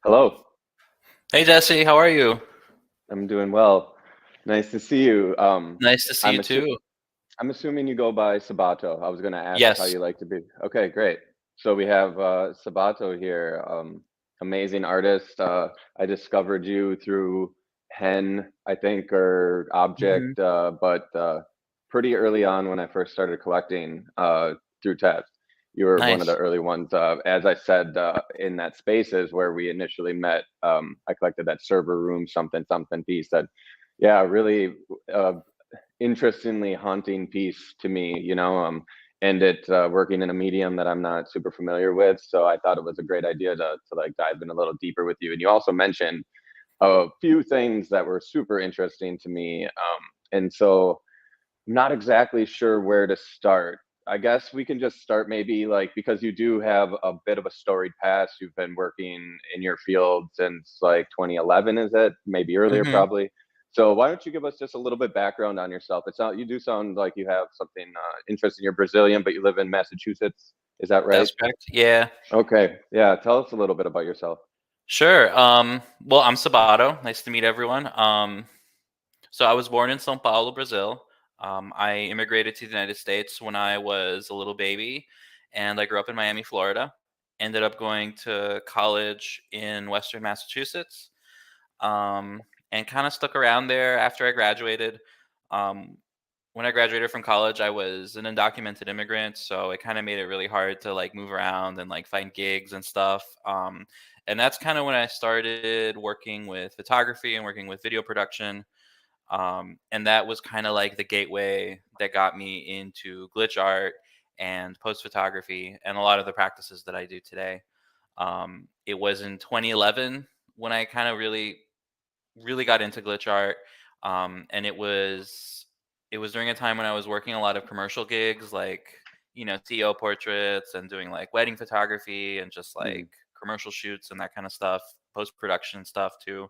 Hello, Hey Jesse, how are you? I'm doing well. Nice to see you. Nice to see you I'm assu too. I'm assuming you go by Sabato. I was going to ask how Yes. you like to be. Okay, great. So we have Sabato here, amazing artist. I discovered you through Hen, I think, or hmm Object, but pretty early on when I first started collecting through Test. You were one of the Nice. early ones. As I said, in that Spaces where we initially met, I collected that server room something something piece that, yeah, really uh, interestingly haunting piece to me, and it working in a medium that I'm not super familiar with. So I thought it was a great idea to like dive in a little deeper with you. And you also mentioned a few things that were super interesting to me. And so I'm not exactly sure where to start. I guess we can just start maybe like because you do have a bit of a storied past. You've been working in your field since like 2011, is it? Maybe earlier, hmm probably. So why don't you give us just a little bit background on yourself? It's not you do sound like you have something interesting. You're Brazilian, but you live in Massachusetts. Is that right? That's correct. Yeah. Okay. Yeah. Tell us a little bit about yourself. Sure. Well, I'm Sabato. Nice to meet everyone. So I was born in São Paulo, Brazil. I immigrated to the United States when I was a little baby, and I grew up in Miami, Florida. Ended up going to college in Western Massachusetts, and kind of stuck around there after I graduated. Um, when I graduated from college, I was an undocumented immigrant, so it kind of made it really hard to like move around and like find gigs and stuff. And that's kind of when I started working with photography and working with video production. And that was kind of like the gateway that got me into glitch art and post photography and a lot of the practices that I do today. It was in 2011 when I kind of really got into glitch art, and it was during a time when I was working a lot of commercial gigs, like CEO portraits and doing like wedding photography and just Hmm. like commercial shoots and that kind of stuff, post production stuff too.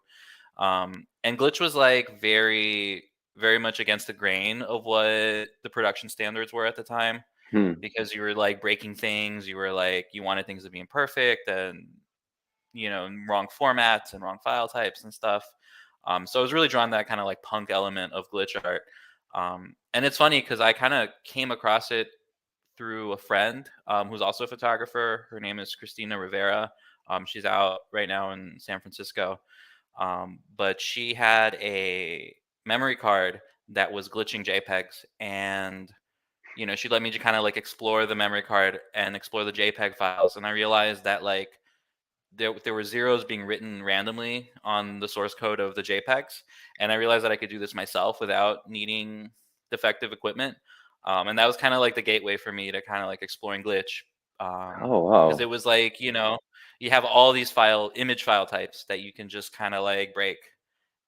And glitch was like very much against the grain of what the production standards were at the time Hmm. because you were like breaking things, you were like you wanted things to be imperfect and wrong formats and wrong file types and stuff. So I was really drawn to that kind of like punk element of glitch art. And it's funny because I kind of came across it through a friend who's also a photographer. Her name is Christina Rivera. She's out right now in San Francisco. But she had a memory card that was glitching JPEGs, and she let me kind of like explore the memory card and explore the JPEG files, and I realized that like there were zeros being written randomly on the source code of the JPEGs, and I realized that I could do this myself without needing defective equipment. And that was kind of like the gateway for me to kind of like exploring glitch, Oh because it wow. was like you have all these image file types that you can just kind of like break,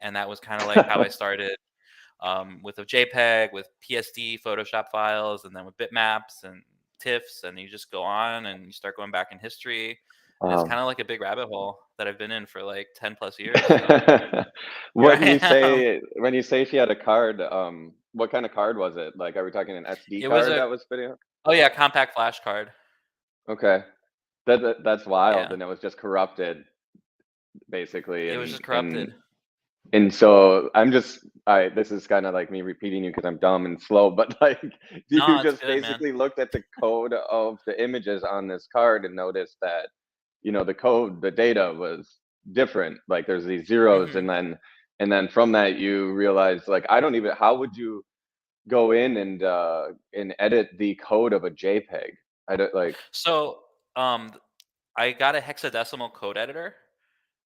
and that was kind of like how I started, with a JPEG, with PSD Photoshop files, and then with bitmaps and TIFFs, and you just go on and you start going back in history, and it's Wow. kind of like a big rabbit hole that I've been in for like 10 plus years. So here When you I am. say when you say she had a card, what kind of card was it? Like, are we talking an SD It was card a that was video? oh yeah, compact flash card. Okay, that's wild, Yeah, and it was just corrupted basically, it was and just and corrupted. and so I'm just I this is kind of like me repeating you because I'm dumb and slow, but like, you No, it's just good, man. basically looked at the code of the images on this card and noticed that the code, the data was different. Like there's these zeros, hmm and then from that you realize like I don't even how would you go in and edit the code of a JPEG? I don't like. So I got a hexadecimal code editor,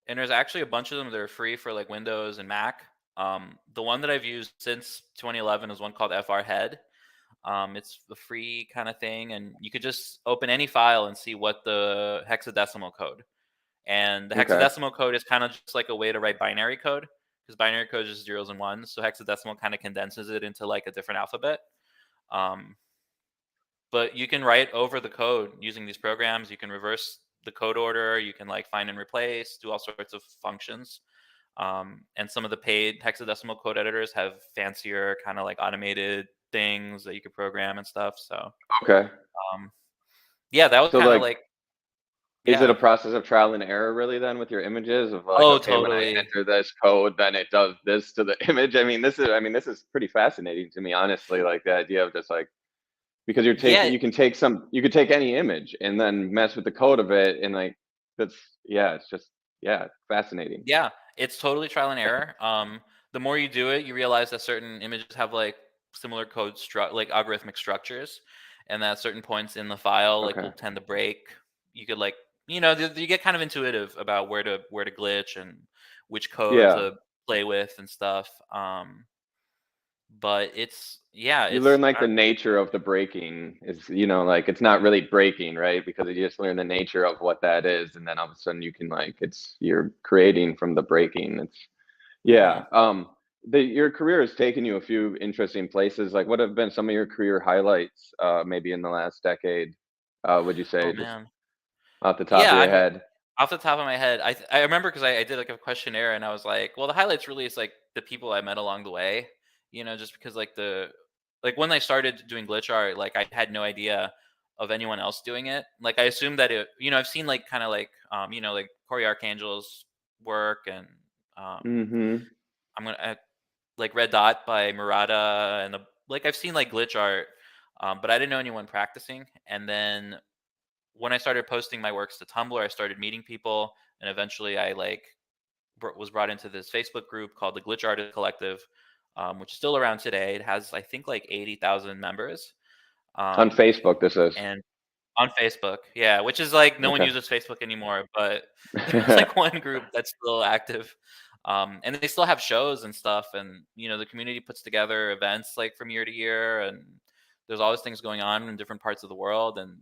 and there's actually a bunch of them that are free for like Windows and Mac. The one that I've used since 2011 is one called FR Head. It's the free kind of thing, and you could just open any file and see what the hexadecimal code. And the Okay. hexadecimal code is kind of just like a way to write binary code, because binary code is just zeros and ones. So hexadecimal kind of condenses it into like a different alphabet. Um, but you can write over the code using these programs. You can reverse the code order. You can like find and replace, do all sorts of functions. And some of the paid hexadecimal code editors have fancier kind of like automated things that you could program and stuff. So Okay. um, yeah, that was So kind of like like Is it a Yeah. process of trial and error really then with your images of like, Oh, okay, when I totally. enter this code, then it does this to the image? I mean, this is pretty fascinating to me, honestly, like the idea of just like, because Yeah, you could take any image and then mess with the code of it and like, that's, yeah, it's just, yeah, fascinating. yeah, it's totally trial and error. The more you do it, you realize that certain images have like similar like algorithmic structures, and that certain points in the file like Okay. will tend to break. You could like, you get kind of intuitive about where to glitch and which code Yeah. to play with and stuff. But it's yeah, You it's learn like the nature of the breaking is, like it's not really breaking, right? Because you just learn the nature of what that is, and then all of a sudden you can like you're creating from the breaking. It's mhm. yeah. Your career has taken you a few interesting places. Like, what have been some of your career highlights, maybe in the last decade? Would you Oh say, just man. off the top Yeah, of your I mean, head? off the top of my head, I remember because I did like a questionnaire and I was like, well, the highlights really is like the people I met along the way, just because like when I started doing glitch art, like I had no idea of anyone else doing it. Like I assumed that I've seen like kind of like Corey Archangel's work and um, Mm-hmm. like Red Dot by Murata like I've seen like glitch art, but I didn't know anyone practicing. And then when I started posting my works to Tumblr, I started meeting people, and eventually I like was brought into this Facebook group called the Glitch Artist Collective, which is still around today. It has I think like 80,000 members, On um, Facebook, this is. and on Facebook, yeah, which is like no one Okay. uses Facebook anymore, but there's like one group that's still active. And they still have shows and stuff, and the community puts together events like from year to year, and there's always things going on in different parts of the world, and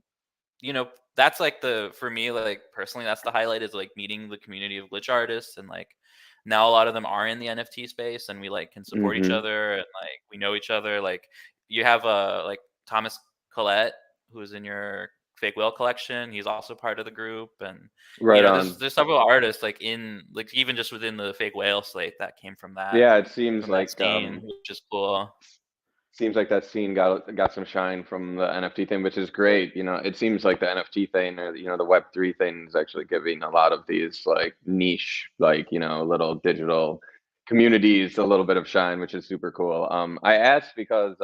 you know, that's like for me, like personally, that's the highlight is like meeting the community of glitch artists. And like now a lot of them are in the NFT space and we like can support each Mm-hmm. other and like we know each other. Like you have like Thomas Collette, who is in your fake whale collection. He's also part of the group. And, Right there's, on. there's several artists like even just within the fake whale slate that came from that, Yeah, it scene, which is cool. seems like that scene got some shine from the NFT thing, which is great. It seems like the NFT thing, or the Web3 thing is actually giving a lot of these like niche, like little digital communities a little bit of shine, which is super cool. I asked because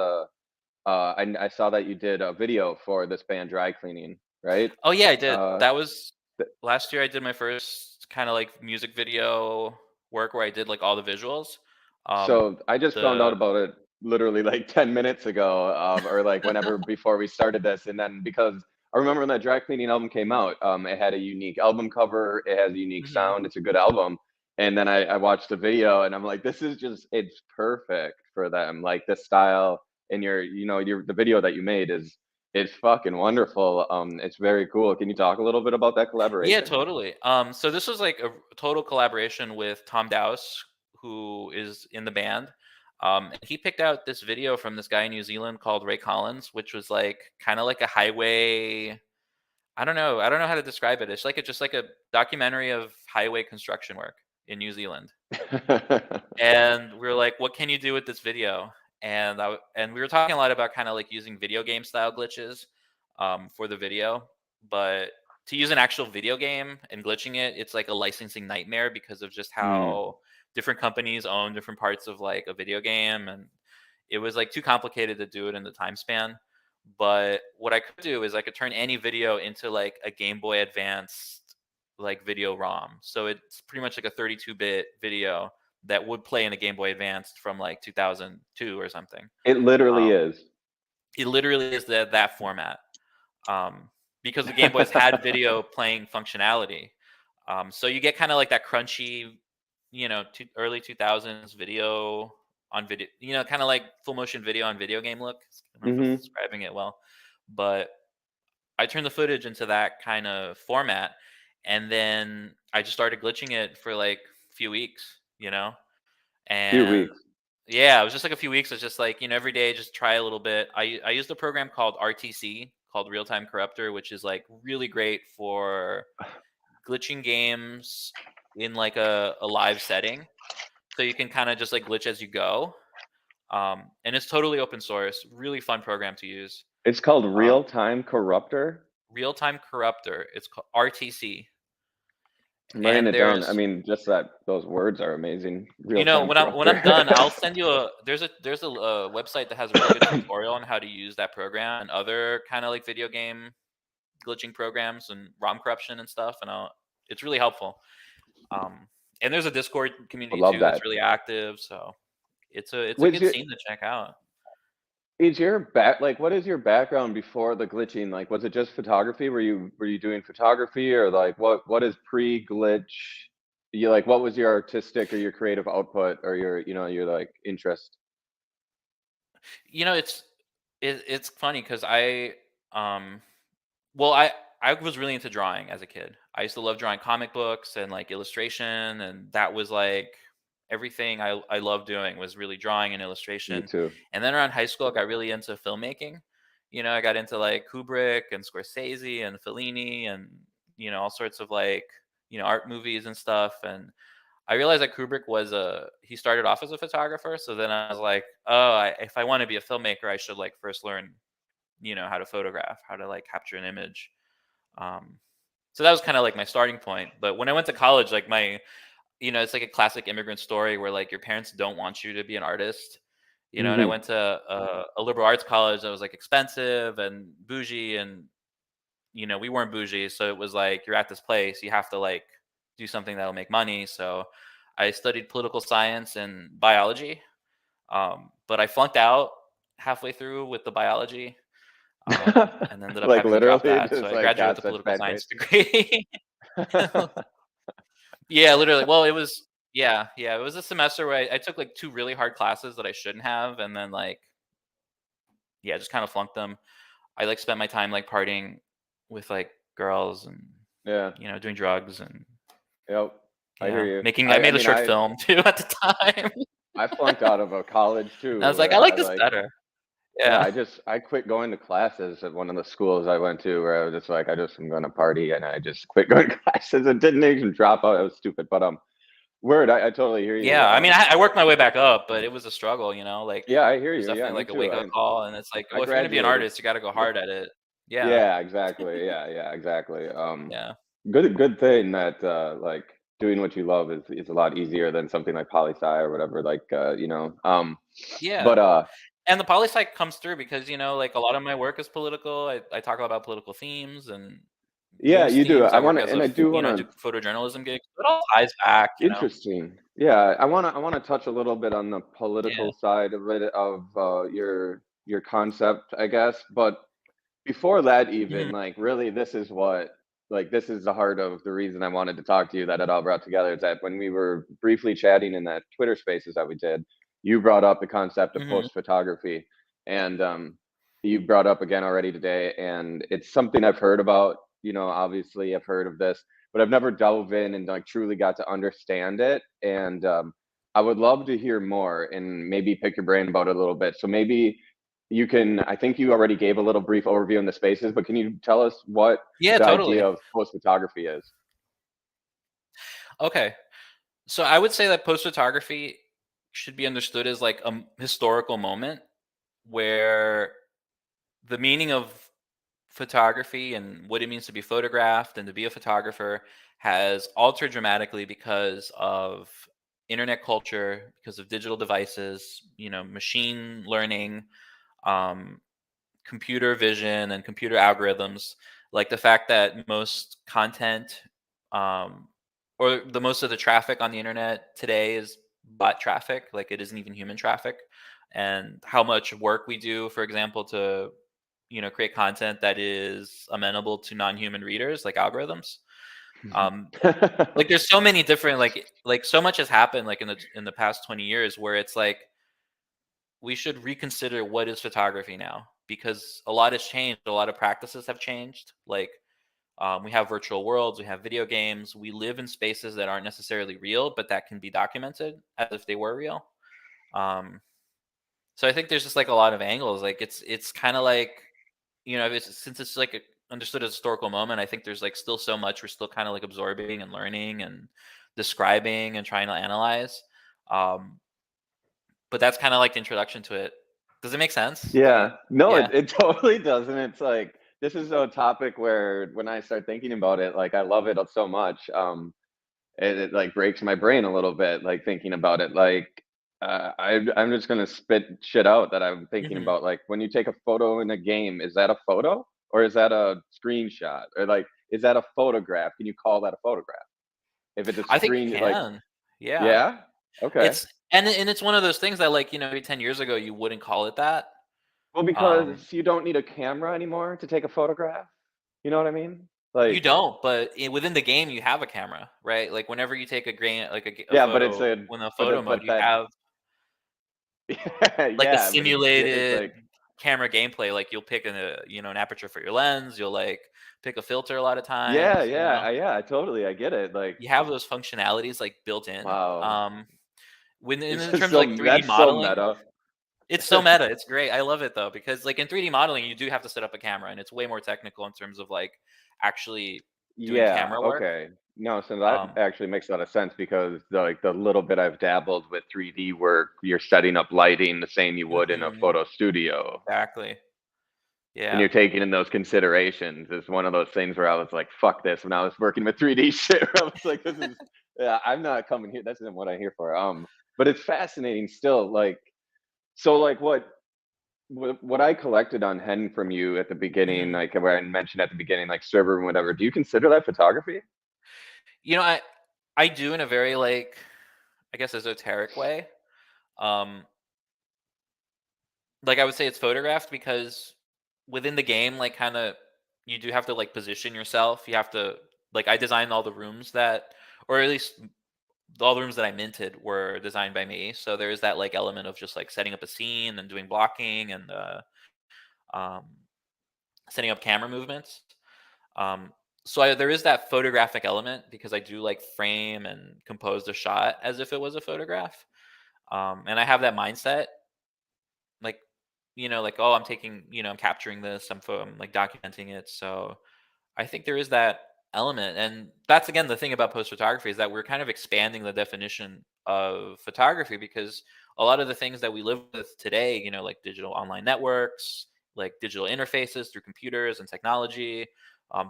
I saw that you did a video for this band Dry Cleaning, right? Oh yeah, I did. Uh, That was last year. I did my first kind of like music video work where I did like all the visuals. Um, So I just found out the about it literally like 10 minutes ago, or like whenever before we started this. And then because I remember when that dry cleaning album came out, it had a unique album cover, it has a unique Mhm. sound, it's a good album. And then I watched the video and I'm like, it's perfect for them. Like the style and the video that you made is fucking wonderful. It's very cool. Can you talk a little bit about that Yeah, collaboration? totally. So this was like a total collaboration with Tom Dowse, who is in the band. And he picked out this video from this guy in New Zealand called Ray Collins, which was like kind of like a highway. I don't know how to describe it. It's like just like a documentary of highway construction work in New Zealand. And we were like, "What can you do with this video?" And we were talking a lot about kind of like using video game style glitches for the video, but to use an actual video game and glitching it, it's like a licensing nightmare because of just Mm, how different companies own different parts of like a video game, and it was like too complicated to do it in the time span. But what I could do is I could turn any video into like a Game Boy Advanced like video ROM. So it's pretty much like a 32-bit video that would play in a Game Boy Advanced from like 2002 or something. it literally Um, is. it literally is that format, um, because the Game Boys had video playing functionality. So you get kind of like that crunchy, early 2000s video on video, kind of like full motion video on video game look. I don't know if I'm Hmm. describing it well, but I turned the footage into that kind of format, and then I just started glitching it for like a few weeks, Few and weeks. yeah, it was just like a few weeks. It's just like every day, just try a little bit. I used a program called RTC, called Real Time Corruptor, which is like really great for glitching games in like a live setting. So you can kind of just like glitch as you go. And it's totally open source, really fun program to use. It's called Um, Real Time Corruptor. real-time corruptor. It's called RTC. I'm writing And it down. I there's, mean, just that those words are amazing. Real time when I'm corruptor. done, I'll send you there's a website that has a really good tutorial on how to use that program and other kind of like video game glitching programs and ROM corruption and stuff. And it's really helpful. And there's a Discord I community love too that's that. really active. So it's a Was good your scene to check out. is your back like what is your background before the glitching? Like, was it just photography? Were you doing photography, or like what is pre-glitch? You like what was your artistic or your creative output or your like interest? It's it's funny because um well I was really into drawing as a kid. I used to love drawing comic books and like illustration, and that was like everything I loved doing was really drawing and Me illustration. too. And then around high school, I got really into filmmaking. I got into like Kubrick and Scorsese and Fellini and all sorts of like art movies and stuff. And I realized that Kubrick he started off as a photographer. So then I was like, oh, if I want to be a filmmaker, I should like first learn how to photograph, how to like capture an image. Um, so that was kind of like my starting point. But when I went to college, like it's like a classic immigrant story where like your parents don't want you to be an artist. And I Hmm. went to a liberal arts college that was like expensive and bougie, and we weren't bougie, so it was like you're at this place, you have to like do something that'll make money. So I studied political science and biology, but I flunked out halfway through with the biology, and ended up Like having to drop literally that. So just I like graduated got with a such political bad science grades. degree. Yeah, literally. Well, it was yeah. It was a semester where I took like two really hard classes that I shouldn't have, and then like just kind of flunked them. I like spent my time like partying with like girls and Yeah. doing drugs and Yep. I hear you. I I made a mean short film too at the time. I flunked out of a college And I too was like, where I I like this like better. yeah, Yeah. I quit going to classes at one of the schools I went to where I was just like I just am going to party, and I just quit going to classes and didn't even drop out. It was stupid, but word, I totally hear you. Yeah. I mean, I worked my way back up, but it was a struggle, like Yeah, I hear it was you. Yeah, definitely me like a too. wake up call. And it's like, I well, if you're gonna be an graduated. artist, you got to go hard at it. Yeah. Yeah, exactly. Yeah, exactly. Yeah. Good thing that like doing what you love is a lot easier than something like poli sci or whatever. Like Yeah. but And the poli sci comes through because, like a lot of my work is political. I talk about political themes and yeah, news you do. themes. I I want work to, as and I do want I to. do photojournalism gigs. It all ties back. Interesting. Yeah, I want to touch a little bit on the Yeah. political side of it of your concept, I guess. But before that, Mhm. even like really, this is what like this is the heart of the reason I wanted to talk to you. That it all brought together is that when we were briefly chatting in that Twitter Spaces that we did, you brought up the concept of Mhm. post photography, and you brought up again already today, and it's something I've heard about. Obviously, I've heard of this, but I've never dove in and like truly got to understand it. And I would love to hear more and maybe pick your brain about it a little bit. So maybe you can, I think you already gave a little brief overview in the spaces, but can you tell us what Yeah, the idea totally. of post photography is? Okay. So I would say that post photography should be understood as like a historical moment where the meaning of photography and what it means to be photographed and to be a photographer has altered dramatically because of internet culture, because of digital devices, machine learning, um, computer vision, and computer algorithms. Like the fact that most content, um, or the most of the traffic on the internet today is bot traffic, like it isn't even human traffic. And how much work we do, for example, to create content that is amenable to non-human readers, like algorithms. Um, like there's so many different like so much has happened like in the past 20 years where it's like we should reconsider what is photography now, because a lot has changed, a lot of practices have changed. Like we have virtual worlds, we have video games, we live in spaces that aren't necessarily real but that can be documented as if they were real. um, so I think there's just like a lot of angles. Like it's kind of like since it's like understood as a historical moment, I think there's like still so much we're still kind of like absorbing and learning and describing and trying to analyze. um, but that's kind of like the introduction to it. Does it make sense? Yeah, no, Yeah. it totally doesn't. It's like this is a topic where when I start thinking about it, like I love it so much. It like breaks my brain a little bit, like thinking about it. Like I'm just gonna spit shit out that I'm thinking Mhm. about. Like when you take a photo in a game, is that a photo or is that a screenshot or like is that a photograph? Can you call that a photograph? If it's a I think you screen, like can. Yeah. yeah, okay. It's and it's one of those things that, like, maybe 10 years ago, you wouldn't call it that. Well, Um, because you don't need a camera anymore to take a photograph. You know what I mean? you Like don't, but within the game, you have a camera, right? Like, whenever you take a a yeah, but it's photo a in a but photo the, mode, but you that have, like, a yeah, but it's simulated like camera gameplay. Like, you'll pick an aperture for your lens, you'll, like, pick a filter a lot of yeah, times, yeah, I totally I get it. Like You have those functionalities, like, built in. wow, When it's in just terms of, like, 3D that's so modeling, meta. it's so meta, it's great, I love it, though, because, like, in 3D modeling, you do have to set up a camera, and it's way more technical in terms of, like, actually doing Yeah, camera work. okay. No, so that Um actually makes a lot of sense because like the little bit I've dabbled with 3D work, you're setting up lighting the same you would in a Mhm, photo studio. exactly. And Yeah. you're taking in those considerations. It's one of those things where I was like, fuck this when I was working with 3D shit. I was like, this is yeah, I'm not coming here. This isn't what I'm here for. But it's fascinating still. Like, so like what I collected on Hen from you at the beginning, Mhm. like where I mentioned at the beginning, like server and whatever, do you consider that photography? You know, I do in a very, like, I guess, esoteric way. Um, like, I would say it's photographed because within the game, like, kinda you do have to, like, position yourself. You have to, like, I designed all the rooms that, or at least all the rooms that I minted were designed by me. So there is that, like, element of just, like, setting up a scene and doing blocking and um, setting up camera movements. Um, so there is that photographic element because I do, like, frame and compose the shot as if it was a photograph. And I have that mindset, like, like, oh, I'm taking, I'm capturing this, I'm like documenting it. So I think there is that element, and that's again the thing about post photography is that we're kind of expanding the definition of photography because a lot of the things that we live with today, like digital online networks, like digital interfaces through computers and technology,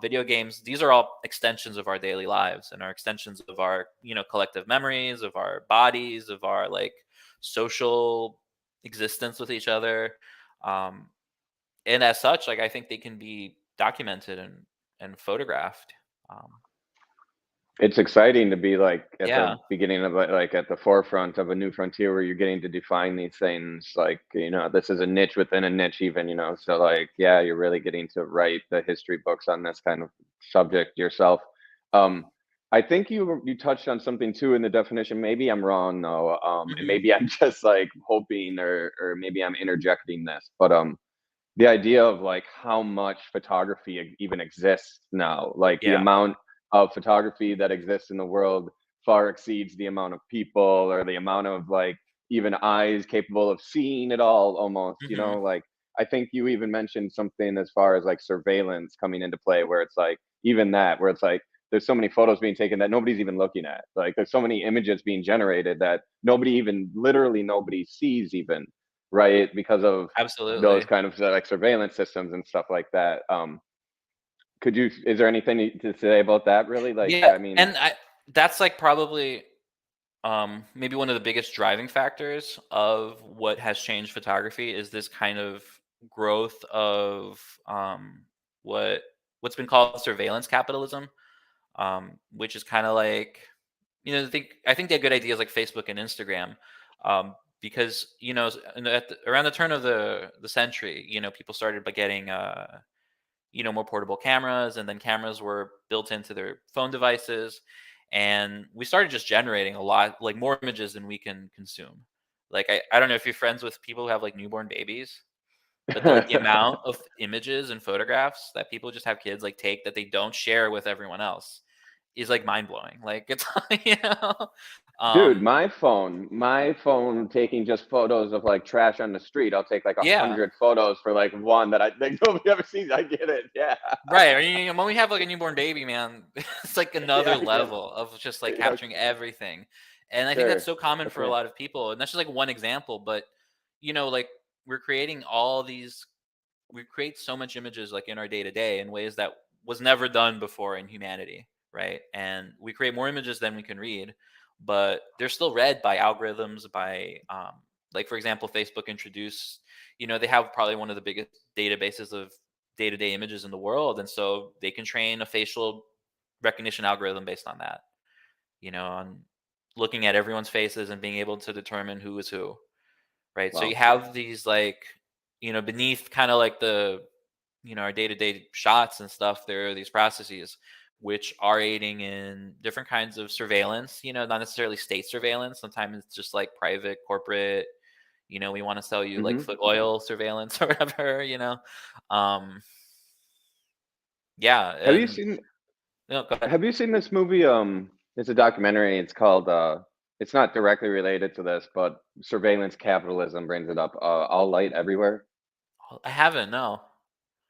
video games, these are all extensions of our daily lives and are extensions of our, collective memories, of our bodies, of our, like, social existence with each other. Um, and as such, like, I think they can be documented and photographed. Um, It's exciting to be like at yeah. the beginning of like at the forefront of a new frontier where you're getting to define these things. Like, this is a niche within a niche, even, so like, yeah, you're really getting to write the history books on this kind of subject yourself. Um, I think you touched on something too in the definition. Maybe I'm wrong though. And Hmm. maybe I'm just like hoping or maybe I'm interjecting this, but the idea of like how much photography even exists now, like the Yeah. amount of photography that exists in the world far exceeds the amount of people or the amount of like even eyes capable of seeing it all almost, Hmm. like I think you even mentioned something as far as like surveillance coming into play where it's like even that where it's like there's so many photos being taken that nobody's even looking at, like there's so many images being generated that nobody even literally nobody sees even, right, because of those Absolutely. kind of like surveillance systems and stuff like that. Could you? Is there anything to say about that? Really? Like, Yeah, I mean, and that's, like, probably maybe one of the biggest driving factors of what has changed photography is this kind of growth of what what's been called surveillance capitalism, which is kind of like, I think they have good ideas like Facebook and Instagram, because, around the turn of the century, people started by getting more portable cameras, and then cameras were built into their phone devices, and we started just generating a lot, like, more images than we can consume. Like, I don't know if you're friends with people who have, like, newborn babies, but the amount of images and photographs that people just have kids, like, take that they don't share with everyone else is, like, mind blowing. Like, it's you know, dude, um, my phone taking just photos of like trash on the street. I'll take like a yeah, hundred photos for like one that I think nobody ever sees. I get it. Yeah, right. I mean, when we have, like, a newborn baby, man, it's like yeah, another I get it. level of just, like, Yeah, capturing everything, and I think that's sure. so common for a Okay. lot of people, and that's just, like, one example. But, like, we're creating all these. we create so much images like in our day to day in ways that was never done before in humanity, right? And we create more images than we can read, but they're still read by algorithms, by like for example, Facebook introduced, they have probably one of the biggest databases of day to day images in the world, and so they can train a facial recognition algorithm based on that, on looking at everyone's faces and being able to determine who is who, right? So you Wow. have these like, beneath kind of like the, our day-to-day shots and stuff, there are these processes which are aiding in different kinds of surveillance, not necessarily state surveillance. Sometimes it's just like private, corporate, we want to sell you like Hmm. foot oil surveillance or whatever, Um, yeah, Have you and seen go ahead. Have you seen this movie? It's a documentary. It's called. It's not directly related to this, but surveillance capitalism brings it up. All light everywhere. I haven't, no.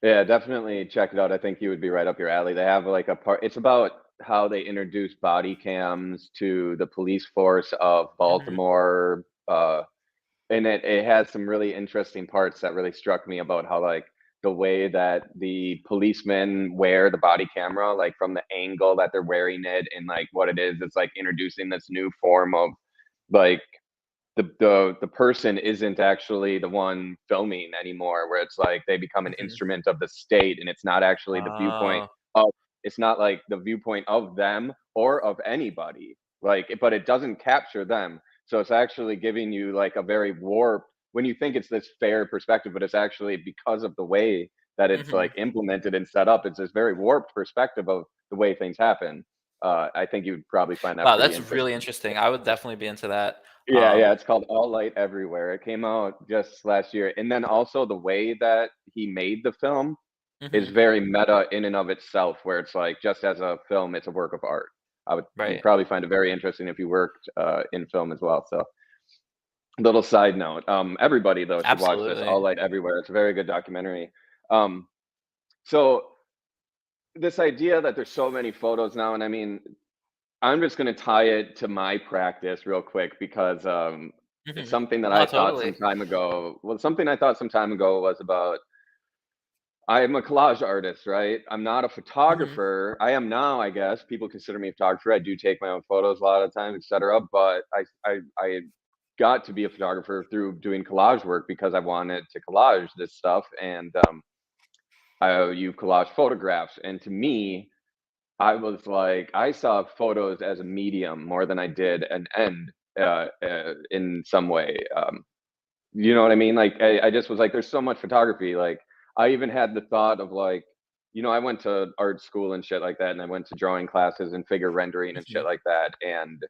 Yeah, definitely check it out. I think you would be right up your alley. They have like a part. It's about how they introduce body cams to the police force of Hmm. Baltimore. And it has some really interesting parts that really struck me about how like the way that the policemen wear the body camera, like from the angle that they're wearing it, and like what it is. It's like introducing this new form of like the person isn't actually the one filming anymore, where it's like they become an Hmm. instrument of the state, and it's not actually the viewpoint Oh. of it's not like the viewpoint of them or of anybody, like, but it doesn't capture them. So it's actually giving you like a very warped, when you think it's this fair perspective, but it's actually because of the way that it's Hmm. like implemented and set up, it's this very warped perspective of the way things happen. I think you'd probably find that Wow, pretty that's interesting. really interesting. I would definitely be into that. Yeah, yeah, it's called All Light Everywhere. It came out just last year. And then also the way that he made the film is Mhm. very meta in and of itself, where it's like just as a film, it's a work of art. You'd Right. probably find it very interesting if you worked in film as well. So, little side note. Everybody though should watch this. Absolutely. All Light Everywhere. It's a very good documentary. Um, so this idea that there's so many photos now, and I mean, I'm just gonna tie it to my practice real quick because, it's Mhm. something that No, I thought totally. some time ago something I thought some time ago was about I'm a collage artist, right? I'm not a Mhm. photographer. I am now, I guess. People consider me a photographer. I do take my own photos a lot of times, etc. But I got to be a photographer through doing collage work because I wanted to collage this stuff, and you collage photographs. And to me, I was like, I saw photos as a medium more than I did an end in some way. You know what I mean? Like, I just was like, there's so much photography. Like, I even had the thought of like, I went to art school and shit like that, and I went to drawing classes and figure rendering and shit Mhm. like that. And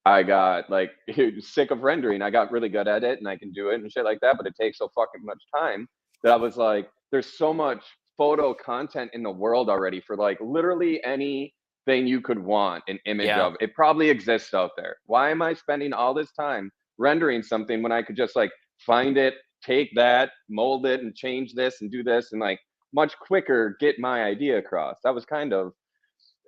I got like sick of rendering. I got really good at it, and I can do it and shit like that. But it takes so fucking much time that I was like, there's so much photo content in the world already for like literally anything you could want an image Yeah. of. It probably exists out there. Why am I spending all this time rendering something when I could just like find it, take that, mold it, and change this and do this, and like much quicker get my idea across? That was kind of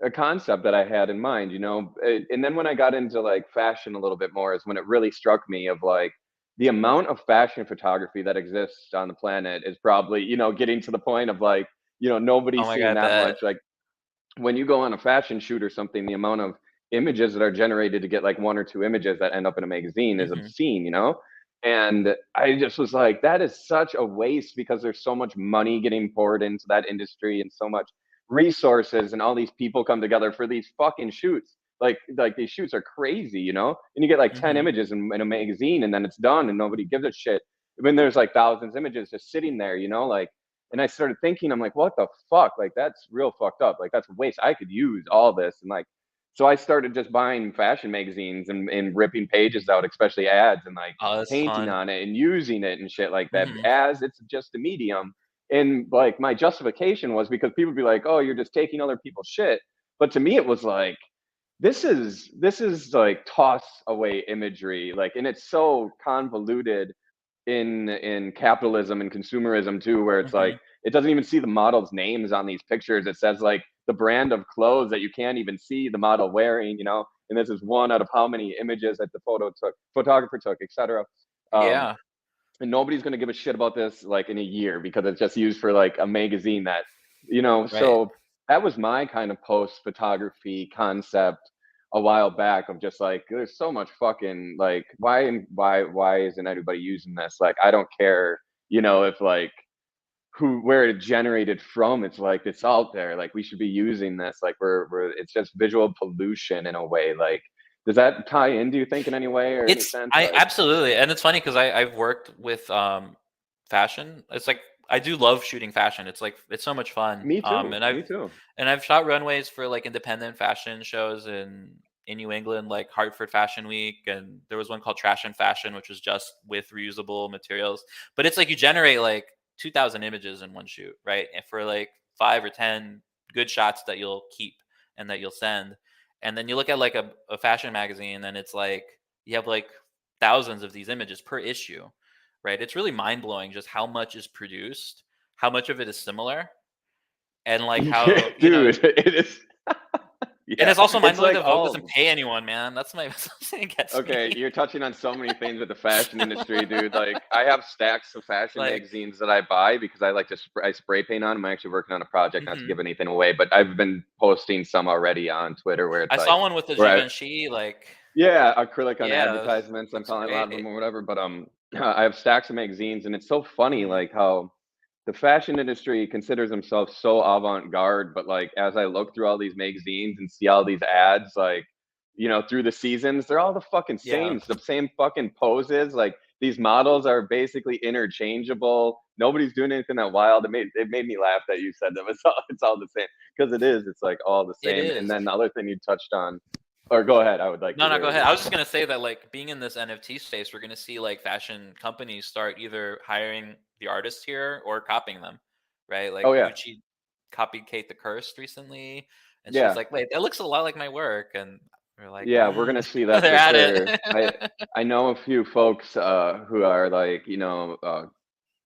a concept that I had in mind, And then when I got into like fashion a little bit more, is when it really struck me of like the amount of fashion photography that exists on the planet is probably, getting to the point of like, Oh nobody's my seeing god, that that. much. Like when you go on a fashion shoot or something, the amount of images that are generated to get like one or two images that end up in a magazine is Mhm. obscene. And I just was like, that is such a waste because there's so much money getting poured into that industry and so much resources, and all these people come together for these fucking shoots. Like these shoots are crazy. And you get like 10 Mhm. images in a magazine and then it's done and nobody gives a shit. When there's like thousands of images just sitting there, like, and I started thinking, I'm like, what the fuck? Like, that's real fucked up. Like, that's a waste. I could use all this. And like, so I started just buying fashion magazines and ripping pages out, especially ads, and like Oh, that's painting fun. on it and using it and shit like that, Mhm. as it's just a medium. And like, my justification was because people would be like, oh, you're just taking other people's shit. But to me, it was like, this is like toss away imagery. Like, and it's so convoluted in capitalism and consumerism too, where it's like Mhm. it doesn't even see the models' names on these pictures. It says like the brand of clothes that you can't even see the model wearing. And this is one out of how many images that the photographer took, etc. um Yeah. and nobody's going to give a shit about this like in a year because it's just used for like a magazine that, Right. so that was my kind of post photography concept a while back of just like, there's so much fucking like, why isn't anybody using this? Like, I don't care, if like where it generated from. It's like, it's out there, like we should be using this, like we're it's just visual pollution in a way. Like, does that tie in, do you think, in any way or any It's sense? I Like, absolutely, and it's funny because I've worked with fashion. It's like I do love shooting fashion. It's like it's so much fun. me too, And me too. I've shot runways for like independent fashion shows in New England, like Hartford Fashion Week, and there was one called Trash and Fashion, which was just with reusable materials. But it's like you generate like 2,000 images in one shoot, right? And for like 5 or 10 good shots that you'll keep and that you'll send. And then you look at like a fashion magazine, and it's like you have like thousands of these images per issue, right? It's really mind blowing just how much is produced, how much of it is similar, and like Yeah, how dude, it is. and Yeah, it's also mind it's blowing like that Vogue doesn't all. pay anyone, man. That's my that's something that gets Okay, me. you're touching on so many things with the fashion industry, dude. Like, I have stacks of fashion Like, magazines that I buy because I like to I spray paint on them. I'm actually working on a project, not to mhm. give anything away, but I've been posting some already on Twitter where it's I like, saw one with the where I, Givenchy, like, yeah, acrylic on yeah, advertisements. I'm looks calling a lot of great. them or whatever. But I have stacks of magazines, and it's so funny, Mhm, like how the fashion industry considers themselves so avant-garde. But like, as I look through all these magazines and see all these ads, like, through the seasons, they're all the fucking yeah, same. It's the same fucking poses. Like, these models are basically interchangeable. Nobody's doing anything that wild. It made me laugh that you said that it's all the same, because it is. It's like all the it same. And is. then the other thing you touched on, or go ahead. I would like to No, no, hear go what ahead. you're I was just saying. gonna say that, like, being in this NFT space, we're gonna see like fashion companies start either hiring the artists here or copying them, right? Oh Like yeah, Gucci copied Kate the Cursed recently, and she's yeah, like, "Wait, that looks a lot like my work," and we're like, yeah. We're gonna see that they're for at sure. I it. I know a few folks who are like,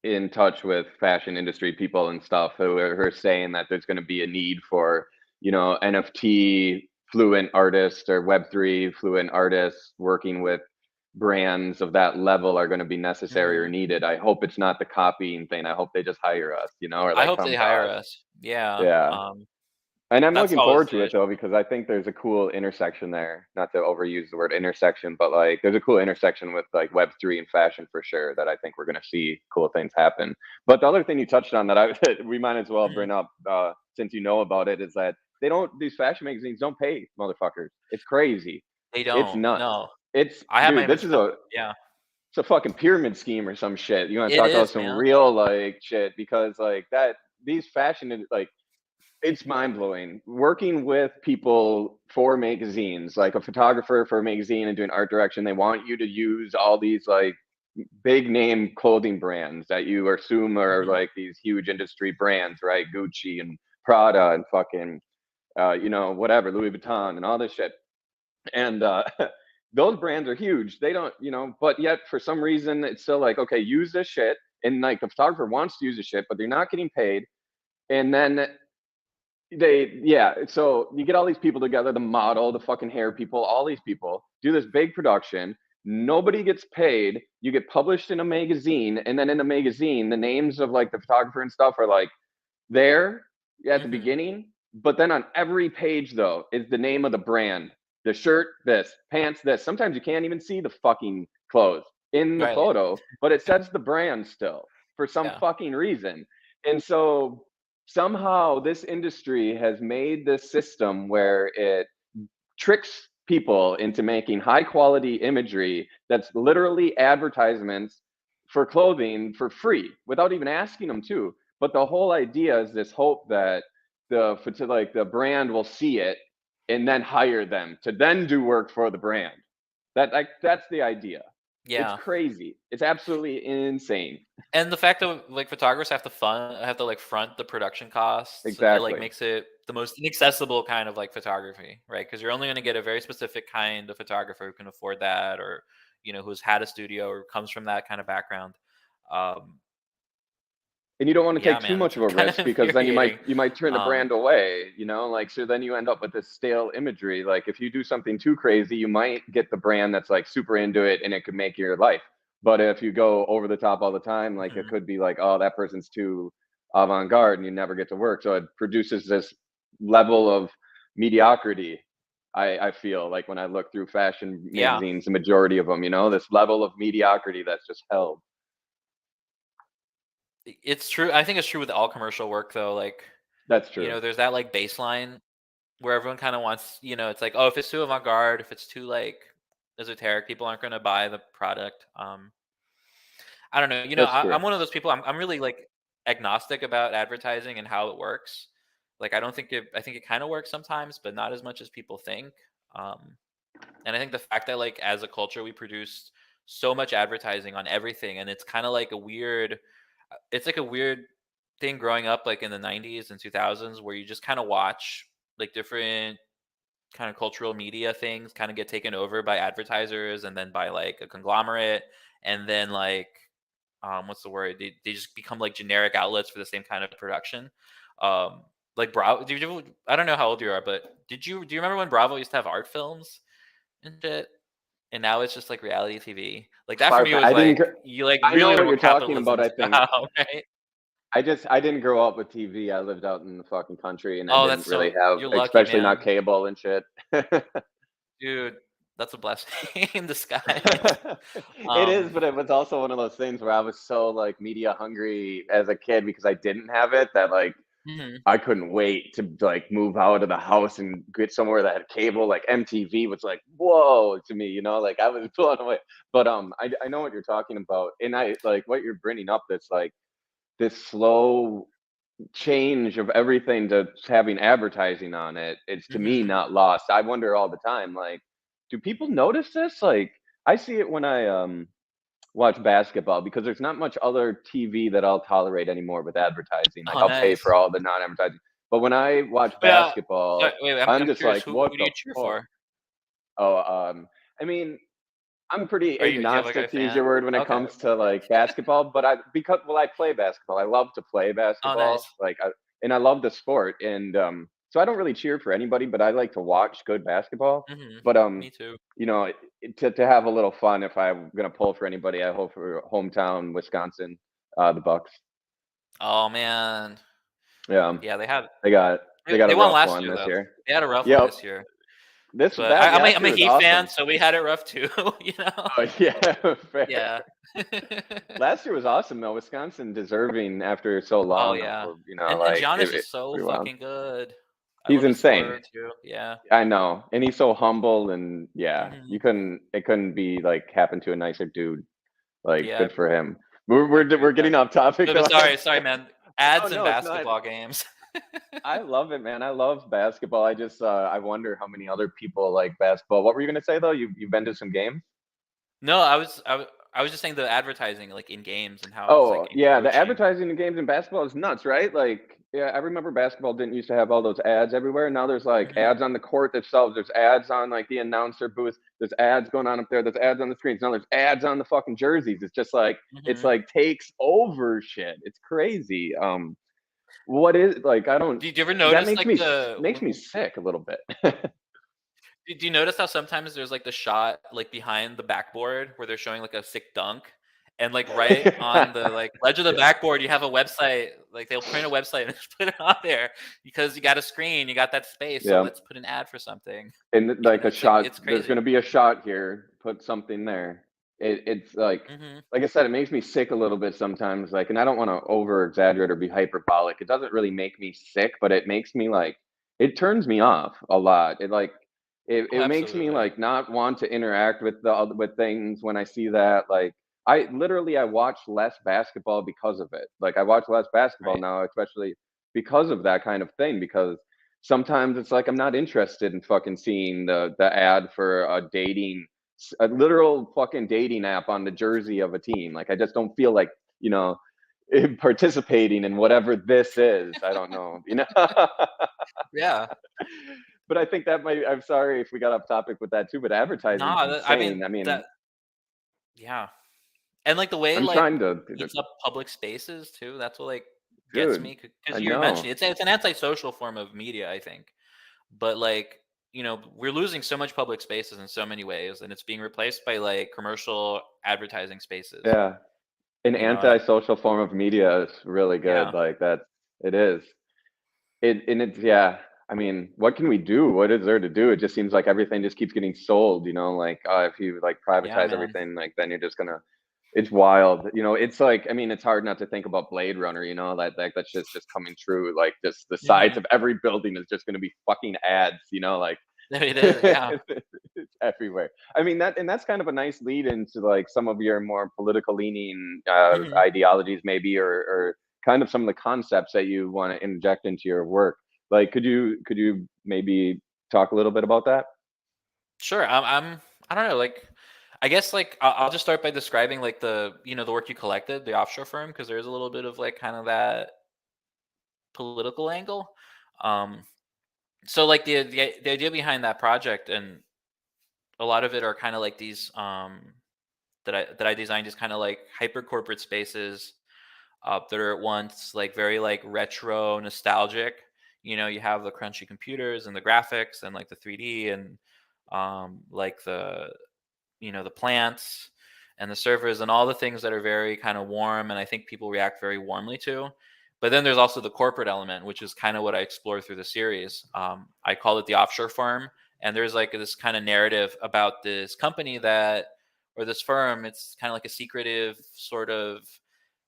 in touch with fashion industry people and stuff who are saying that there's going to be a need for, NFT fluent artists or Web3 fluent artists working with brands of that level are going to be necessary or Mhm. needed. I hope it's not the copying thing. I hope they just hire us, or I like hope they come to hire us. us. Yeah, Yeah. And I'm that's looking always forward the to it wish. though, because I think there's a cool intersection there. Not to overuse the word intersection, but like there's a cool intersection with like Web3 and fashion for sure that I think we're gonna see cool things happen. But the other thing you touched on that that we might as well Mhm. bring up, since you know about it, is that these fashion magazines don't pay motherfuckers. It's crazy. They It's don't. nuts. No, It's I have my dude, this image. is a Yeah, it's a fucking pyramid scheme or some shit. You want to it talk about is, some man. real like shit, because like that these fashion like it's mind blowing working with people for magazines, like a photographer for a magazine and doing art direction. They want you to use all these like big name clothing brands that you assume are Mhm. like these huge industry brands, right? Gucci and Prada and fucking, whatever, Louis Vuitton and all this shit. And those brands are huge. They don't, but yet for some reason it's still like, okay, use this shit. And like the photographer wants to use the shit, but they're not getting paid. And then yeah, so you get all these people together, the model, the fucking hair people, all these people do this big production. Nobody gets paid. You get published in a magazine, and then in the magazine, the names of like the photographer and stuff are like there at the Mhm. beginning, but then on every page though is the name of the brand. The shirt, this, pants, this. Sometimes you can't even see the fucking clothes in the Right. photo, but it says the brand still for some Yeah. fucking reason. And so somehow this industry has made this system where it tricks people into making high quality imagery that's literally advertisements for clothing for free without even asking them to. But the whole idea is this hope that the brand will see it and then hire them to then do work for the brand. That's the idea. It's Yeah. crazy. It's absolutely insane. And the fact that like photographers have to like front the production costs, it like Exactly. makes it the most inaccessible kind of like photography, right? Because you're only going to get a very specific kind of photographer who can afford that, or who's had a studio or comes from that kind of background. Um, And you don't want to yeah, take too man, much it's of a kind of risk because then you might infuriating. you might turn the Um, brand away, like, so then you end up with this stale imagery. Like if you do something too crazy, you might get the brand that's like super into it and it could make your life. But if you go over the top all the time, like it Mhm. could be like, oh, that person's too avant-garde and you never get to work. So it produces this level of mediocrity. I feel like when I look through fashion Yeah. magazines, the majority of them, this level of mediocrity that's just held. It's true. I think it's true with all commercial work though. Like, That's true. there's that like baseline where everyone kind of wants, it's like, oh, if it's too avant-garde, if it's too like esoteric, people aren't going to buy the product. I don't know. That's true. I'm one of those people. I'm really like agnostic about advertising and how it works. Like, I think it kind of works sometimes, but not as much as people think. Um, and I think the fact that like as a culture we produce so much advertising on everything, and it's kind of like it's like a weird thing growing up like in the 90s and 2000s where you just kind of watch like different kind of cultural media things kind of get taken over by advertisers and then by like a conglomerate, and then like what's the word, they just become like generic outlets for the same kind of production. um like Bravo, I don't know how old you are, but do you remember when Bravo used to have art films and shit, and now it's just like reality TV? Like that for me was I didn't. like, you like I know really what learn you're what talking about. capitalism's I think about, right? I didn't grow up with TV. I lived out in the fucking country, and I Oh, didn't that's really so, have, you're lucky, especially not man. cable and shit. Dude, that's a blessing in disguise. It is, um but it was also one of those things where I was so like media hungry as a kid because I didn't have it, that like mhm. I couldn't wait to like move out of the house and get somewhere that had cable. Like MTV was like, whoa to me, like I was blown away. But I know what you're talking about, and I like what you're bringing up. That's like this slow change of everything to having advertising on it. It's to me Mhm. not lost. I wonder all the time, like, do people notice this? Like, I see it when I watch basketball because there's not much other TV that I'll tolerate anymore with advertising. Like, Oh, I'll pay for nice. all the non-advertising. But when I watch Yeah. So, basketball, wait, I'm I'm just curious, like, who what do the you cheer fuck? for? Oh, I mean, I'm pretty Do you have like a agnostic, to use your fan? word, when it Okay. comes to like basketball, but I play basketball. I love to play Oh, basketball, nice. and I love the sport, and so I don't really cheer for anybody, but I like to watch good basketball. Mhm. But Me too. you know, to have a little fun, if I'm gonna pull for anybody, I hope for hometown Wisconsin, the Bucks. Oh, man. Yeah, Yeah, they had they got they they got they a won rough last one year, this though. year. They had a rough one Yep, this year. this But that I'm last a year was Heat fan, awesome. so we had it rough too, you know? Oh yeah, fair. Yeah. Last year was awesome though. Wisconsin deserving after so Oh, long of, yeah. like Giannis is it's so pretty wild. fucking good. I He's love his insane. story too. Yeah. I know, and he's so humble, and yeah, Mhm. it couldn't be like happen to a nicer dude. Like, Yeah, good for him. I agree We're with that. getting off topic No, but though. sorry, man. Oh Ads and no, it's not. basketball games. I love it, man. I love basketball. I just I wonder how many other people like basketball. What were you gonna say though? You've been to some games? No, I was just saying the advertising, like, in games and how it's, like, Oh, yeah, the encroaching. advertising in games in basketball is nuts, right? Like, yeah, I remember basketball didn't used to have all those ads everywhere. Now there's like Mhm, ads on the court themselves. There's ads on like the announcer booth. There's ads going on up there. There's ads on the screens. Now there's ads on the fucking jerseys. It's just like mhm. takes over shit. It's crazy. What is like I don't Do you ever that notice, like, makes me sick a little bit. do you notice how sometimes there's, like, the shot, like, behind the backboard where they're showing, like, a sick dunk, and, like, right on the, like, ledge of the Yeah. backboard, you have a website, like, they'll print a website and just put it on there because you got a screen, you got that space, so Yeah. let's put an ad for something. And like a It's like, shot, it's there's crazy. gonna be a shot here, put something there. It's Mhm. like I said, it makes me sick a little bit sometimes, like, and I don't wanna over exaggerate or be hyperbolic. It doesn't really make me sick, but it makes me like it turns me off a lot. Oh, It makes me absolutely. like not want to interact with the other with things when I see that. Like, I watch less basketball because of it. Like, I watch less basketball Right. now, especially because of that kind of thing, because sometimes it's like I'm not interested in fucking seeing the ad for a literal fucking dating app on the jersey of a team. Like, I just don't feel like, you know, participating in whatever this is. I don't know. Yeah. But I think that might. I'm sorry if we got off topic with that too, but advertising's No, I mean, insane. I mean, yeah. And, like, the way, I'm like, trying to, eats up public spaces too, that's what, like, gets dude. me I because you were know. mentioning it's an antisocial form of media, I think. But, like, we're losing so much public spaces in so many ways, and it's being replaced by like commercial advertising spaces. Yeah. An And anti-social form of media is really good. yeah, Like that, it is. And it's, yeah. I mean, what can we do? What is there to do? It just seems like everything just keeps getting sold. Like, if you like yeah, privatize man. everything, like then you're just gonna. It's wild. It's like, I mean, it's hard not to think about Blade Runner. That shit's just coming true. Like, just the sides Hmm. of every building is just gonna be fucking ads. Like. It is, yeah. It's everywhere. I mean and that's kind of a nice lead into like some of your more political leaning Hmm. ideologies, maybe, or kind of some of the concepts that you want to inject into your work. Like, could you maybe talk a little bit about that? Sure. I don't know. Like, I guess like I'll just start by describing like the work you collected, the offshore firm, because there's a little bit of like kind of that political angle. Um, so like the idea behind that project, and a lot of it are kind of like these that I designed is kind of like hyper corporate spaces that are at once like very like retro nostalgic. You have the crunchy computers and the graphics and like the 3D and like the plants and the servers and all the things that are very kind of warm, and I think people react very warmly to. But then there's also the corporate element, which is kind of what I explore through the series. I call it the offshore farm, and there's like this kind of narrative about this company or this firm. It's kind of like a secretive sort of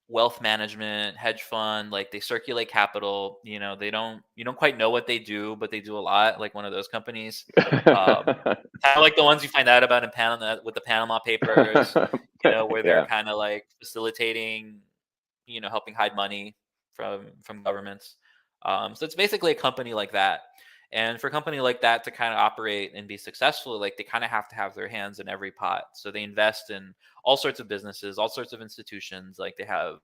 wealth management hedge fund. Like they circulate capital. You don't quite know what they do, but they do a lot, like one of those companies. Kind of like the ones you find out about in Panama with the Panama Papers, where they're Yeah. kind of like facilitating, helping hide money from governments. So it's basically a company like that. And for a company like that to kind of operate and be successful, like they kind of have to have their hands in every pot. So they invest in all sorts of businesses, all sorts of institutions. Like they have,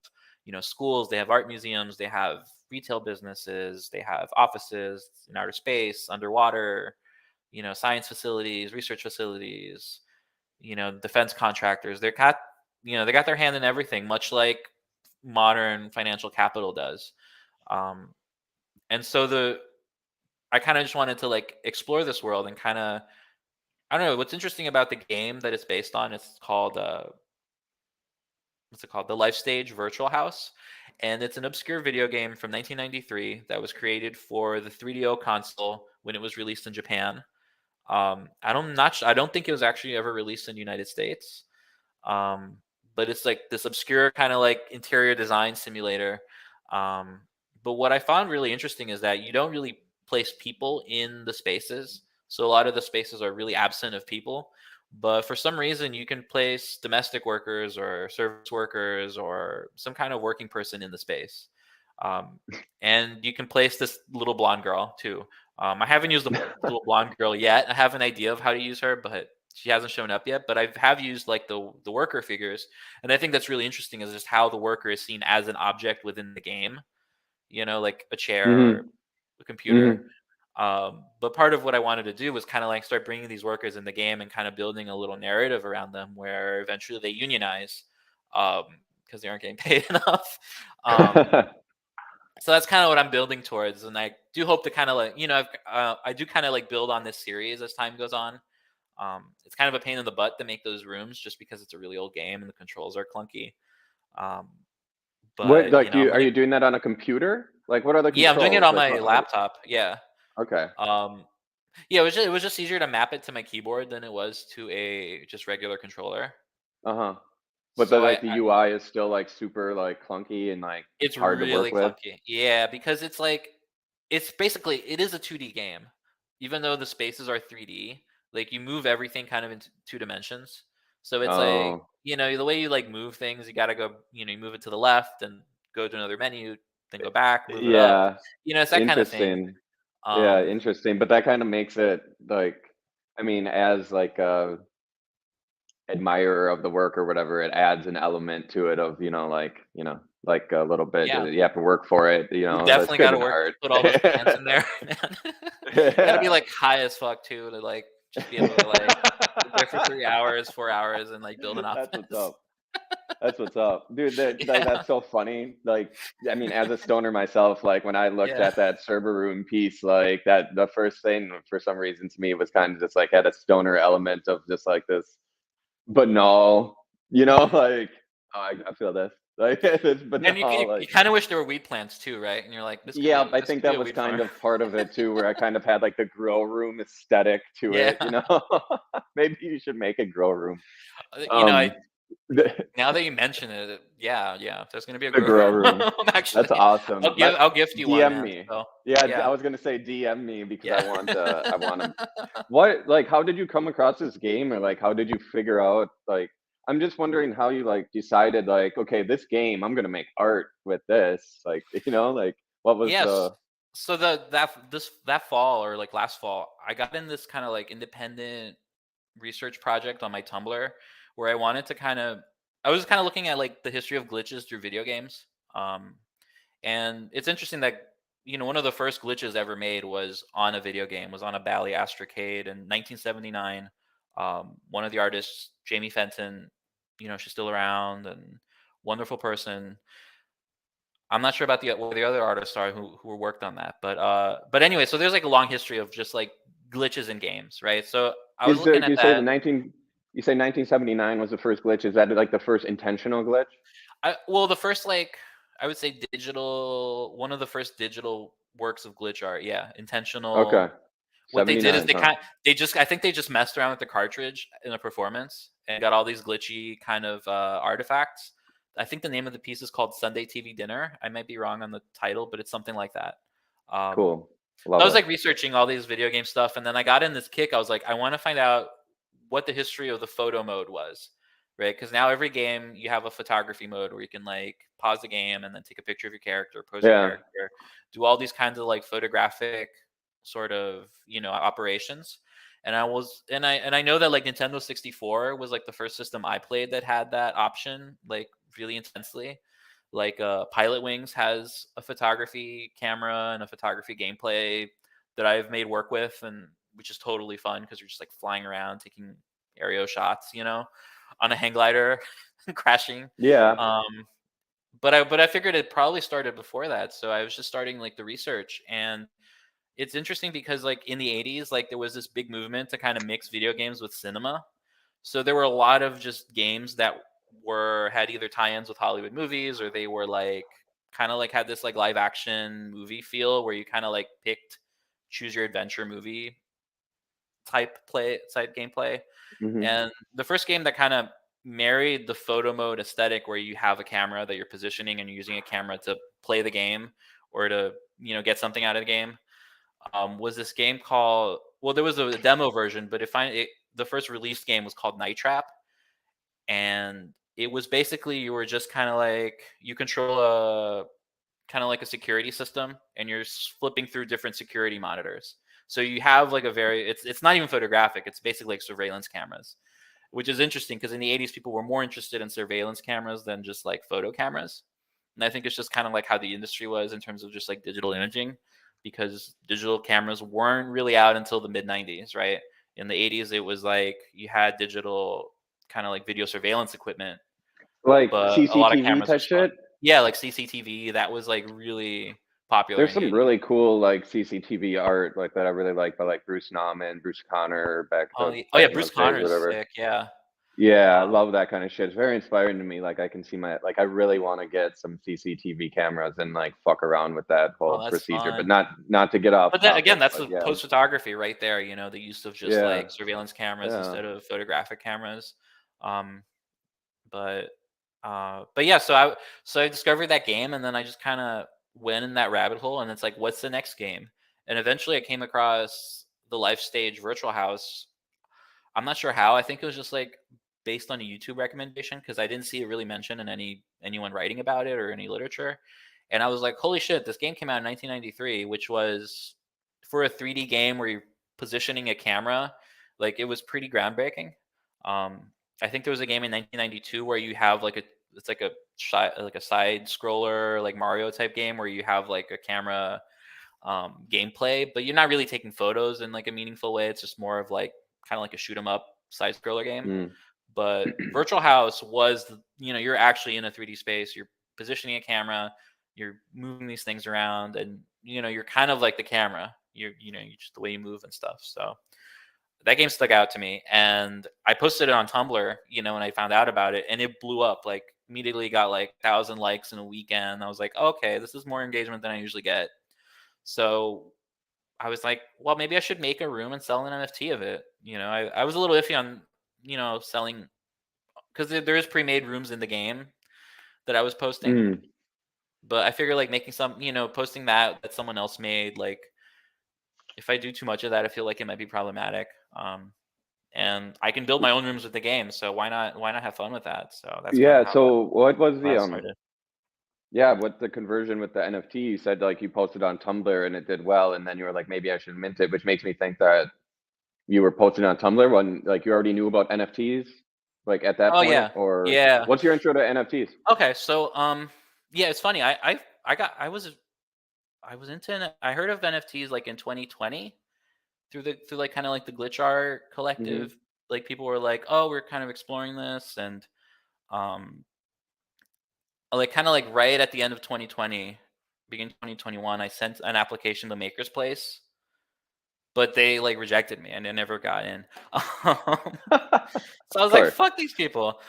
schools, they have art museums, they have retail businesses, they have offices in outer space, underwater, science facilities, research facilities, defense contractors. They got their hand in everything, much like modern financial capital does. Um, and so I kind of just wanted to like explore this world and kind of, I don't know, what's interesting about the game that it's based on. It's called what's it called? The Life Stage Virtual House, and it's an obscure video game from 1993 that was created for the 3DO console when it was released in Japan. I don't think it was actually ever released in the United States. Um, but it's like this obscure kind of like interior design simulator. Um, but what I found really interesting is that you don't really place people in the spaces. So a lot of the spaces are really absent of people. But for some reason, you can place domestic workers or service workers or some kind of working person in the space. Um, and you can place this little blonde girl too. I haven't used the little blonde girl yet. I have an idea of how to use her, but she hasn't shown up yet. But I have used like the worker figures, and I think that's really interesting is just how the worker is seen as an object within the game. Like a chair or Hmm. a computer. Hmm. But part of what I wanted to do was kind of like start bringing these workers in the game and kind of building a little narrative around them where eventually they unionize because they aren't getting paid enough. Um, so that's kind of what I'm building towards, and I do hope to kind of like I do kind of like build on this series as time goes on. It's kind of a pain in the butt to make those rooms just because it's a really old game and the controls are clunky. Um, What, but like, are you doing that on a computer? Like, what are the yeah, I'm doing it controls? on Like, my laptop. Yeah. okay. Um, yeah, it was just easier to map it to my keyboard than it was to a just regular controller. Uh-huh. But So like the UI is still like super like clunky and like it's hard to work really with. clunky. Yeah, because it's like it's basically it is a 2D game. Even though the spaces are 3D, like you move everything kind of into two dimensions. So it's like, Oh, the way you like move things, you got to go, you move it to the left and go to another menu, then go back, move it up. yeah. It's that kind of thing. Interesting. Yeah, Um interesting. But that kind of makes it like, I mean, as like a admirer of the work or whatever, it adds an element to it of, like a little bit, yeah, you have to work for it, you that's definitely got good to and work hard. to put all those plants in there, man. Got to be Yeah. like high as fuck too to like just be able to like sit there for 3 hours, 4 hours and like build an That's what's office. up. That's what's up, dude. Like Yeah, that's so funny. Like, I mean, as a stoner myself, like when I looked yeah. at that server room piece, like that, the first thing for some reason to me it was kind of just like had a stoner element of just like this banal, like I feel this, like this And banal, you like kind of wish there were weed plants too, right? And you're like, yeah. I this think could be that a was weed kind farm. of part of it too, where I kind of had like the grow room aesthetic to Yeah. it. Maybe you should make a grow room. You know, I Um, the, now that you mention it, yeah, yeah. There's gonna be a the grow grow room. room. That's Actually, awesome. I'll gift you one, DM man. me. So Yeah, yeah, I was gonna say DM me because yeah. I want to. What, like, how did you come across this game, or like, how did you figure out, like, I'm just wondering how you like decided, like, okay, this game, I'm gonna make art with this, like, like, what was Yes. the? So that fall or like last fall, I got in this kind of like independent research project on my Tumblr where I was kind of looking at like the history of glitches through video games. Um, and it's interesting that one of the first glitches ever made was on a video game, was on a Bally Astrocade in 1979. One of the artists, Jamie Fenton, she's still around and wonderful person. I'm not sure about what the other artists are who worked on that, but anyway, so there's like a long history of just like glitches in games, right? So I was Is there? looking Do at you say the that. 19? You say 1979 was the first glitch? Is that like the first intentional glitch? Well, the first like I would say one of the first digital works of glitch art. Yeah, Okay, intentional. What they did is 79, huh? I think they just messed around with the cartridge in a performance and got all these glitchy kind of artifacts. I think the name of the piece is called Sunday TV Dinner. I might be wrong on the title, but it's something like that. Um, Cool, I love was it. like researching all these video game stuff, and then I got in this kick. I was like, I want to find out what the history of the photo mode was, right? Because now every game you have a photography mode where you can like pause the game and then take a picture of your character, pose your Yeah. character, do all these kinds of like photographic sort of operations. And I know that like Nintendo 64 was like the first system I played that had that option like really intensely. Like Pilot Wings has a photography camera and a photography gameplay that I've made work with, and which is totally fun because you're just like flying around taking aerial shots, on a hang glider, crashing. Yeah. Um, but I figured it probably started before that, so I was just starting like the research, and it's interesting because like in the 80s, like there was this big movement to kind of mix video games with cinema. So there were a lot of just games that were had either tie-ins with Hollywood movies or they were like kind of like had this like live action movie feel where you kind of like picked choose your adventure movie type gameplay. Hmm. And the first game that kind of married the photo mode aesthetic where you have a camera that you're positioning and you're using a camera to play the game or to get something out of the game was this game called there was a demo version, but the first released game was called Night Trap, and it was basically you were just kind of like you control a kind of like a security system and you're flipping through different security monitors. So you have like it's not even photographic, it's basically like surveillance cameras, which is interesting because in the 80s people were more interested in surveillance cameras than just like photo cameras. And I think it's just kind of like how the industry was in terms of just like digital imaging, because digital cameras weren't really out until the mid 90s, right? In the 80s it was like you had digital kind of like video surveillance equipment, Like but a lot of CCTV cameras were type still out. shit. Yeah, like CCTV, that was like really popular There's in the some 80s. really cool like CCTV art like that I really like by like Bruce Nauman, Bruce Connor Oh yeah, back in Bruce those days, Connor's whatever. sick. Yeah. Yeah, I Um, love that kind of shit. It's very inspiring to me. Like I can see like I really want to get some CCTV cameras and like fuck around with that oh, whole that's procedure, but fun. not to get off But then again, topic, that's but the yeah. post photography right there. The use of just Yeah. like surveillance cameras Yeah. instead of photographic cameras. Um, but yeah, so I discovered that game, and then I just kind of went in that rabbit hole, and it's like, what's the next game? And eventually, I came across the Life Stage Virtual House. I'm not sure how. I think it was just like based on a YouTube recommendation because I didn't see it really mentioned in anyone writing about it or any literature. And I was like, holy shit, this game came out in 1993, which was for a 3D game where you're positioning a camera, like it was pretty groundbreaking. Um, I think there was a game in 1992 where you have like it's like a side scroller like Mario type game where you have like a camera gameplay, but you're not really taking photos in like a meaningful way. It's just more of like kind of like a shoot 'em up side scroller game. Mm. But virtual house was, you're actually in a 3D space. You're positioning a camera, you're moving these things around, and you're kind of like the camera. You just the way you move and stuff. So that game stuck out to me, and I posted it on Tumblr. When I found out about it, and it blew up. Like immediately got like 1,000 likes in a weekend. I was like, okay, this is more engagement than I usually get. So I was like, well, maybe I should make a room and sell an NFT of it. I was a little iffy on, selling, because there is pre-made rooms in the game that I was posting. But I figure like making some, posting that someone else made, like if I do too much of that, I feel like it might be problematic. And I can build my own rooms with the game, so why not have fun with that? So that's kind of Yeah. how So what was I the started. yeah, what the conversion with the NFT? You said like you posted on Tumblr and it did well, and then you were like, maybe I should mint it, which makes me think that you were posting on Tumblr when like you already knew about NFTs, like at that Oh point, yeah, or yeah. what's your intro to NFTs? Okay, so yeah, it's funny. I was into. I heard of NFTs like in 2020 through like kind of like the glitch art Hmm. collective. Like people were like, oh, we're kind of exploring this, and um like kind of like right at the end of 2020, beginning 2021, I sent an application to Maker's Place, but they like rejected me and I never got in. So I Of was like, course. fuck these people.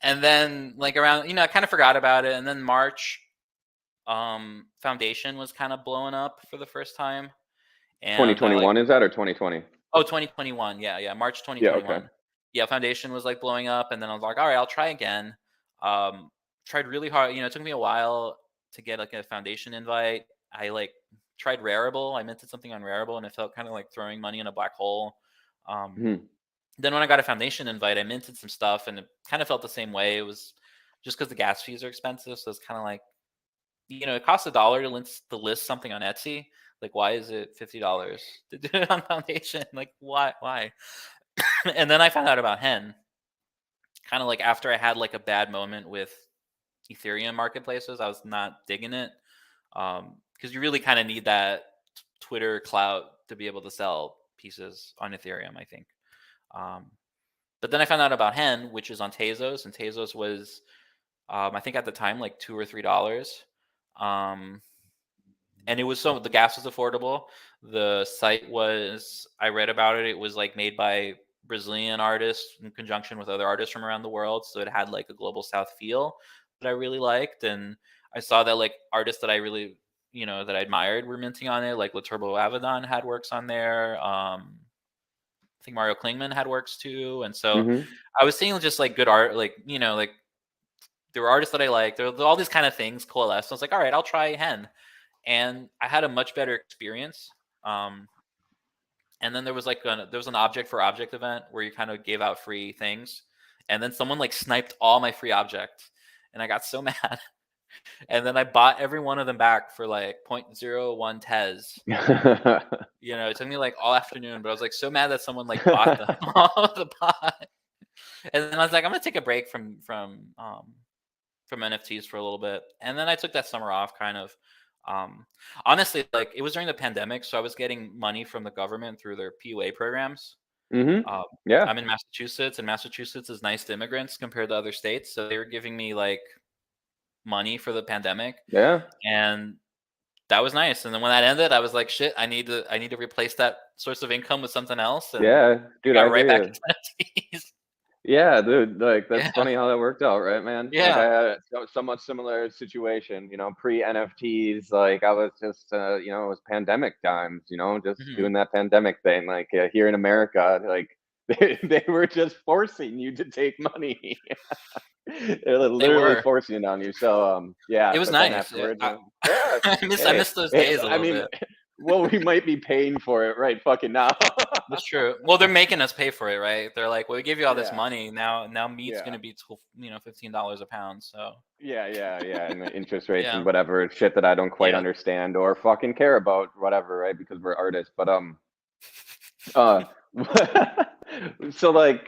And then like around, I kind of forgot about it. And then March, Foundation was kind of blowing up for the first time. And I like, 2021 is that or 2020? oh, 2021. Yeah. March Yeah. Okay. 2021. Yeah. Foundation was like blowing up. And then I was like, all right, I'll try again. Um, Tried really hard. It took me a while to get like a Foundation invite. I like tried Rarible. I minted something on Rarible and it felt kind of like throwing money in a black hole. Um, Hmm. then when I got a Foundation invite, I minted some stuff and it kind of felt the same way. It was just because the gas fees are expensive. So it's kind of like, it costs $1 to list something on Etsy. Like, why is it $50 to do it on Foundation? Like, why? And then I found out about Hen, kind of like after I had like a bad moment with Ethereum marketplaces. I was not digging it, because you really kind of need that Twitter clout to be able to sell pieces on Ethereum, I think. Um, but then I found out about Hen, which is on Tezos, and Tezos was, I think at the time, like $2 or $3. Um, and it was, so the gas was affordable. The site was, I read about it. It was like made by Brazilian artists in conjunction with other artists from around the world. So it had like a global South feel that I really liked. And I saw that like artists that I really, that I admired were minting on it. Like Laturbo Avedon had works on there. I think Mario Klingman had works too. And so Hmm. I was seeing just like good art, like, like there were artists that I liked. There were all these kind of things coalesced. I was like, all right, I'll try Hen. And I had a much better experience. Um, and then there was like there was an object for object event where you kind of gave out free things, and then someone like sniped all my free objects, and I got so mad. And then I bought every one of them back for like 0.01 Tez. It took me like all afternoon, but I was like so mad that someone like bought them off the pot. And then I was like, I'm gonna take a break from NFTs for a little bit, and then I took that summer off, kind of. Honestly, like it was during the pandemic, so I was getting money from the government through their PUA programs. Hmm. Um, Yeah. I'm in Massachusetts, and Massachusetts is nice to immigrants compared to other states, so they were giving me like money for the pandemic, Yeah. and that was nice. And then when that ended, I was like, shit, I need to replace that source of income with something else, and Yeah. I Dude, got I right hear back you. into NFTs. Yeah, dude, like that's Yeah, funny how that worked out, right, man? Like I yeah. had a somewhat similar situation, pre NFTs. Like I was just, it was pandemic times, just Hmm. doing that pandemic thing. Like here in America, like they were just forcing you to take money. They're They literally were. forcing it on you. So, yeah, It was but then nice. afterwards, I, yeah, I hey, miss those hey, days a I little mean, bit. well, we might be paying for it right fucking now. That's true. Well, they're making us pay for it, right? They're like, "Well, we give you all this Yeah, money. Now meat's yeah. gonna be $15 a pound." So Yeah, and the interest rates and yeah, whatever shit that I don't quite yeah. understand or fucking care about, whatever, right? Because we're artists. But uh, so like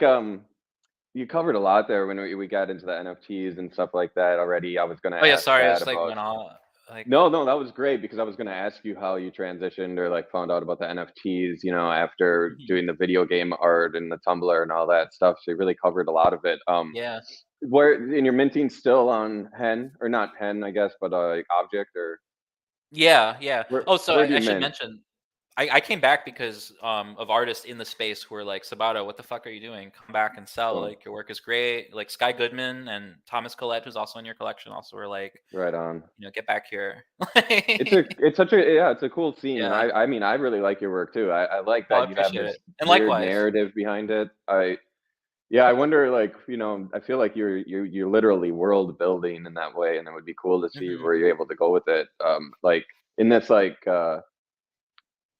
you covered a lot there when we got into the NFTs and stuff like that already. I was gonna Oh yeah, ask sorry, I that just like about. went off. Like, No, that was great because I was going to ask you how you transitioned or like found out about the NFTs, after mhm. doing the video game art and the Tumblr and all that stuff. So you really covered a lot of it. Yeah. Where and you're minting still on Hen or not Hen, I guess, but like Object or Yeah, yeah. Oh, so where do I you should mint? mention, I came back because of artists in the space who were like, Sabato, what the fuck are you doing? Come back and sell. Oh, Like, your work is great. Like, Sky Goodman and Thomas Collette, who's also in your collection, also were like, right on. get back here. It's a cool scene, and Yeah. I mean I really like your work too. I like Well, I that you have appreciate this it. And weird likewise. narrative behind it. Yeah, I wonder, like, I feel like you're literally world building in that way, and it would be cool to see Hmm. where you're able to go with it. Like in this, like,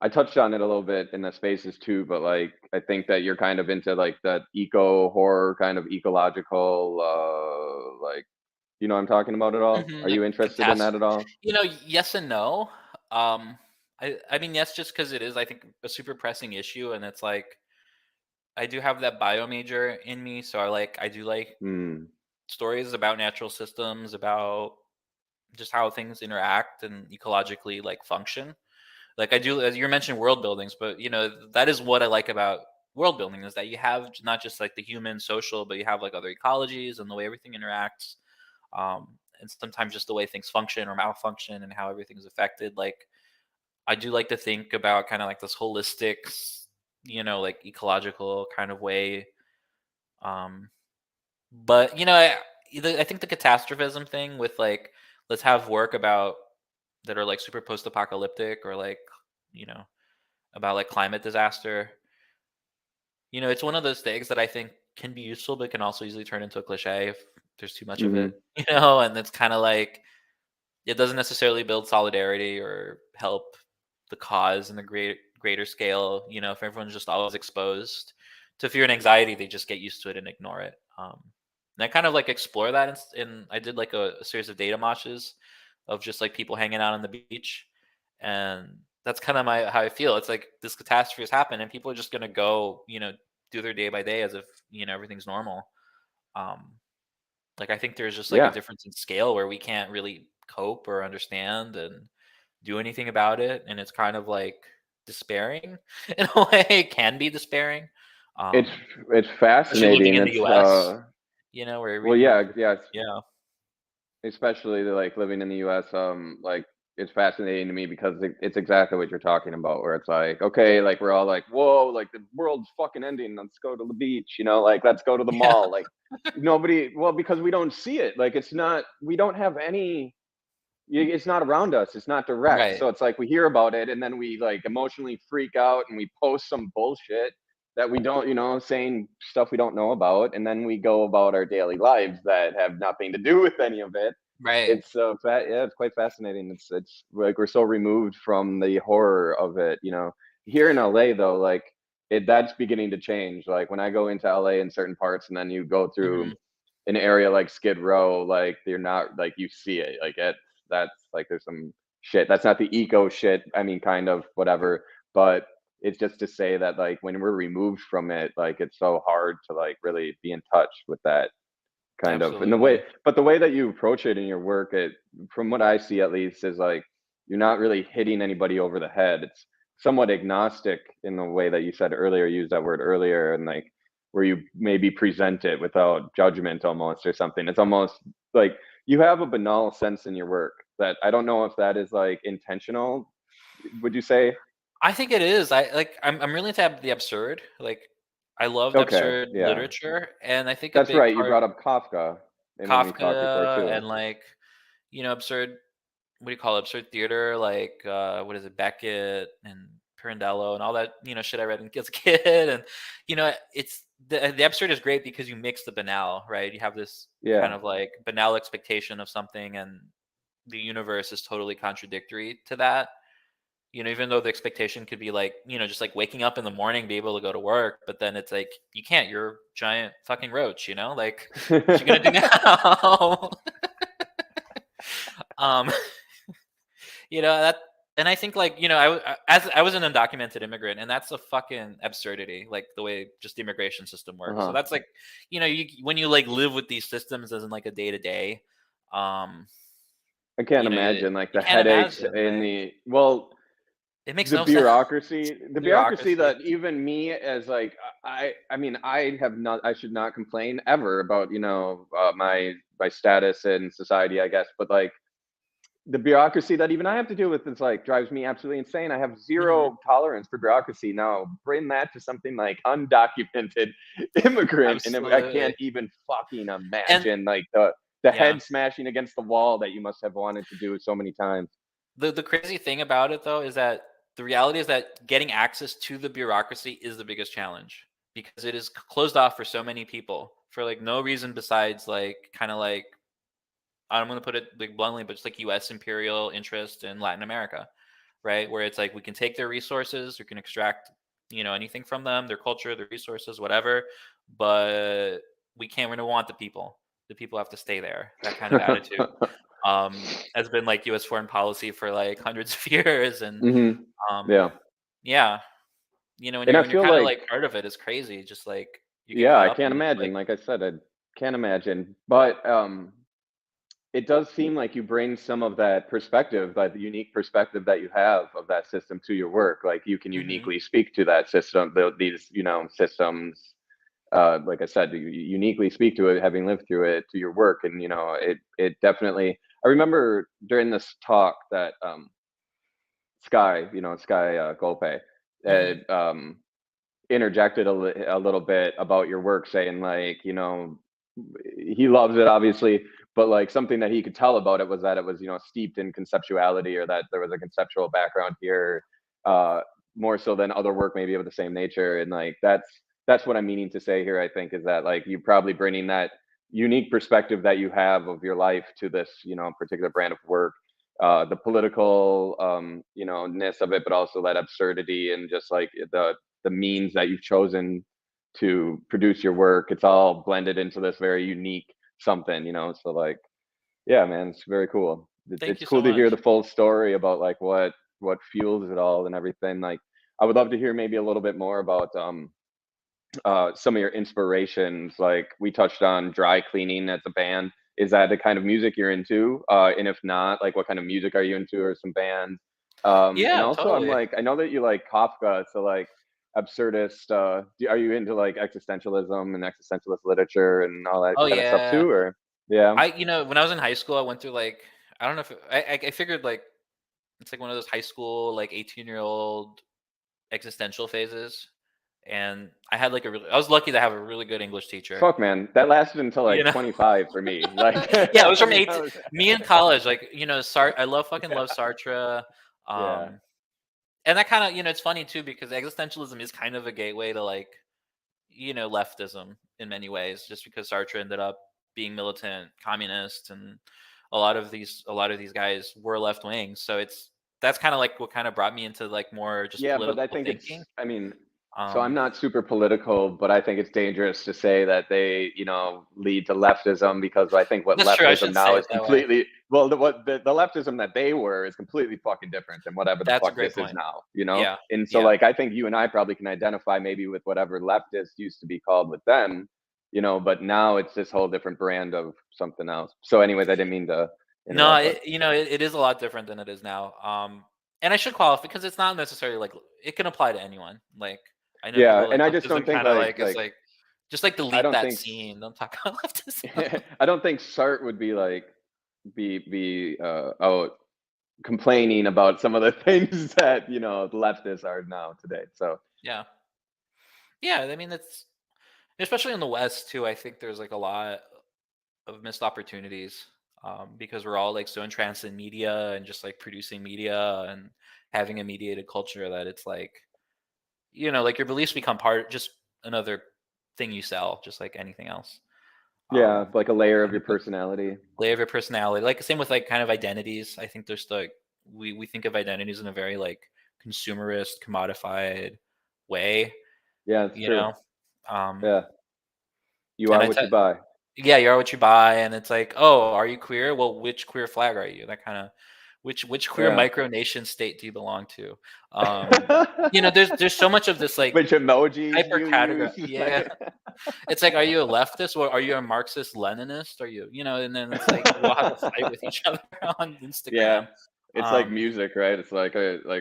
I touched on it a little bit in the spaces too, but like I think that you're kind of into like that eco horror kind of ecological, like, you know what I'm talking about at all? Are Like you interested in that catastrophe. at all? Yes and no. Um, I mean, yes, just because it is, I think, a super pressing issue, and it's like I do have that bio major in me, so I do like Hmm. stories about natural systems, about just how things interact and ecologically like function. Like I do, as you mentioned, world buildings, but that is what I like about world building is that you have not just like the human social, but you have like other ecologies and the way everything interacts, and sometimes just the way things function or malfunction and how everything is affected. Like I do like to think about kind of like this holistic, like ecological kind of way. Um, but I think the catastrophism thing with like let's have work about that are like super post-apocalyptic or like you know about like climate disaster. It's one of those things that I think can be useful, but can also easily turn into a cliche if there's too much of it. Hmm. And it's kind of like it doesn't necessarily build solidarity or help the cause in the greater scale. If everyone's just always exposed to fear and anxiety, they just get used to it and ignore it. And I kind of like explore that I did like a series of data moshes of just like people hanging out on the beach, and that's kind of my how I feel. It's like this catastrophe has happened, and people are just gonna go, do their day by day as if everything's normal. Um, like I think there's just like a Yeah, difference in scale where we can't really cope or understand and do anything about it, and it's kind of like despairing in a way. It can be despairing, it's um, it's especially living fascinating. in the U.S. Where Well, we yeah, yeah. especially like living in the US, like it's fascinating to me because it's exactly what you're talking about, where it's like, okay, like we're all like, whoa, like the world's fucking ending, let's go to the beach, like let's go to the Yeah. mall, like nobody, well, because we don't see it, like it's not, we don't have any, it's not around us, it's not direct, Right. so it's like we hear about it and then we like emotionally freak out and we post some bullshit that we don't, saying stuff we don't know about, and then we go about our daily lives that have nothing to do with any of it. Right. It's yeah, it's quite fascinating. It's like we're so removed from the horror of it. Here in LA though, like that's beginning to change. Like when I go into LA in certain parts, and then you go through Mhm. an area like Skid Row, like you're not like you see it. Like that's like there's some shit. That's not the eco shit. I mean, kind of whatever, but it's just to say that like when we're removed from it, like it's so hard to like really be in touch with that kind of in the way, Absolutely. but the way that you approach it in your work, it from what I see at least, is like you're not really hitting anybody over the head. It's somewhat agnostic in the way that you said earlier, used that word earlier, and like where you maybe present it without judgment almost or something. It's almost like you have a banal sense in your work that I don't know if that is like intentional, would you say? I think it is. I'm really into the absurd. Like I love the Okay, absurd yeah, literature, and I think a that's big right, you part brought up Kafka and when we talked before Kafka too. and like absurd, what do you call it? Absurd theater, like what is it, Beckett and Pirandello and all that shit I read as a kid. And it's the absurd is great because you mix the banal, right? You have this kind Yeah. of like banal expectation of something, and the universe is totally contradictory to that. Even though the expectation could be like, just like waking up in the morning, be able to go to work, but then it's like you can't. You're a giant fucking roach, like what you gonna do now? um, that, and I think like as I was an undocumented immigrant, and that's a fucking absurdity, like the way just the immigration system works. So Uh-huh. that's like, when you like live with these systems as in like a day to day, um, I can't You know, imagine like you the can't headaches imagine. and Like, it makes the no sense. the bureaucracy Bureaucracy. that even me as like I mean I have not I should not complain ever about my status in society I guess, but like the bureaucracy that even I have to deal with is like drives me absolutely insane. I have Hmm. zero tolerance for bureaucracy. Now bring that to something like undocumented immigrant, and I Absolutely. can't even fucking And imagine like the yeah, head smashing against the wall that you must have wanted to do so many times. the crazy thing about it though is that the reality is that getting access to the bureaucracy is the biggest challenge because it is closed off for so many people for like no reason besides like kind of like I'm going to put it like bluntly, but just like U.S. imperial interest in Latin America, right? Where it's like we can take their resources, we can extract, anything from them, their culture, their resources, whatever, but we don't want the people. The people have to stay there. That kind of attitude has been like U.S. foreign policy for like hundreds of years, and Hmm. um, Yeah, yeah, when and you're I when you're feel kind of like like part of it, it's crazy. Just like you get yeah, caught I up can't in this, imagine. like, Like I said, I can't imagine, but it does seem like you bring some of that perspective, that unique perspective that you have of that system to your work. Like you can hmm uniquely speak to that system, these systems. Like I said, you uniquely speak to it, having lived through it, to your work, and it definitely. I remember during this talk that Sky Golpe, hmm uh, interjected a little bit about your work, saying like he loves it obviously, but like something that he could tell about it was that it was steeped in conceptuality, or that there was a conceptual background here, uh more so than other work maybe of the same nature. And like that's what I'm meaning to say here, I think, is that like you probably bringing that unique perspective that you have of your life to this particular brand of work, the political ness of it, but also that absurdity and just like the means that you've chosen to produce your work. It's all blended into this very unique something. So like, yeah, man, it's very cool. Thank It's you so cool to hear the much. full story about like what fuels it all and everything. Like, I would love to hear maybe a little bit more about some of your inspirations. Like we touched on dry cleaning as a band. Is that the kind of music you're into? And if not, like what kind of music are you into, or some bands? And Yeah, also, I'm totally. like, I know that you like Kafka, so like absurdist. Are you into like existentialism and existentialist literature and all that Oh kind of stuff yeah. too? Or yeah, When I was in high school, I went through like I don't know if I figured like it's like one of those high school like 18-year-old existential phases, and I was lucky to have a really good English teacher. fuck, man, that lasted until You like know, 25 for me. Like, yeah, it was I from mean, eight. Me in college, like I love fucking yeah, love Sartre. yeah, Um, and that kind of it's funny too because existentialism is kind of a gateway to like leftism in many ways, just because Sartre ended up being militant communist, and a lot of these guys were left wing. So that's kind of like what kind of brought me into like more just yeah, but I political think thinking. I mean, so I'm Um, not super political, but I think it's dangerous to say that they, lead to leftism, because I think what that's true. I leftism should now say is it that way. completely, well, the leftism that they were is completely fucking different than whatever the That's a fuck great this is point. now. Yeah, And so, yeah. like, I think you and I probably can identify maybe with whatever leftist used to be called with them, but now it's this whole different brand of something else. So, anyways, I didn't mean to No, interrupt, but it is a lot different than it is now. And I should qualify because it's not necessarily like it can apply to anyone. Like I know yeah, people like and I just don't leftism think kind of like it's like just like I delete don't that think scene. Don't talk about leftism. I don't think Sart would be like be out complaining about some of the things that the leftists are now today. So Yeah, yeah. I mean, it's especially in the West too. I think there's like a lot of missed opportunities because we're all like so entranced in media and just like producing media and having a mediated culture that it's like like your beliefs become just another thing you sell, just like anything else. yeah, Um, like a layer I of your think that personality. layer of your personality, like same with like kind of identities. I think there's like we think of identities in a very like consumerist, commodified way, Yeah, it's you true. know. Um, Yeah, you and are what you buy. yeah, you are what you buy, and it's like, oh, are you queer? Well, which queer flag are you? That kind of Which queer Yeah. micronation state do you belong to? There's so much of this like Which emojis do hyper you category. use? Yeah, it's like, are you a leftist or are you a Marxist Leninist? Are you, and then it's like we'll have to fight with each other on Yeah. Instagram. It's like Um, music, right? It's like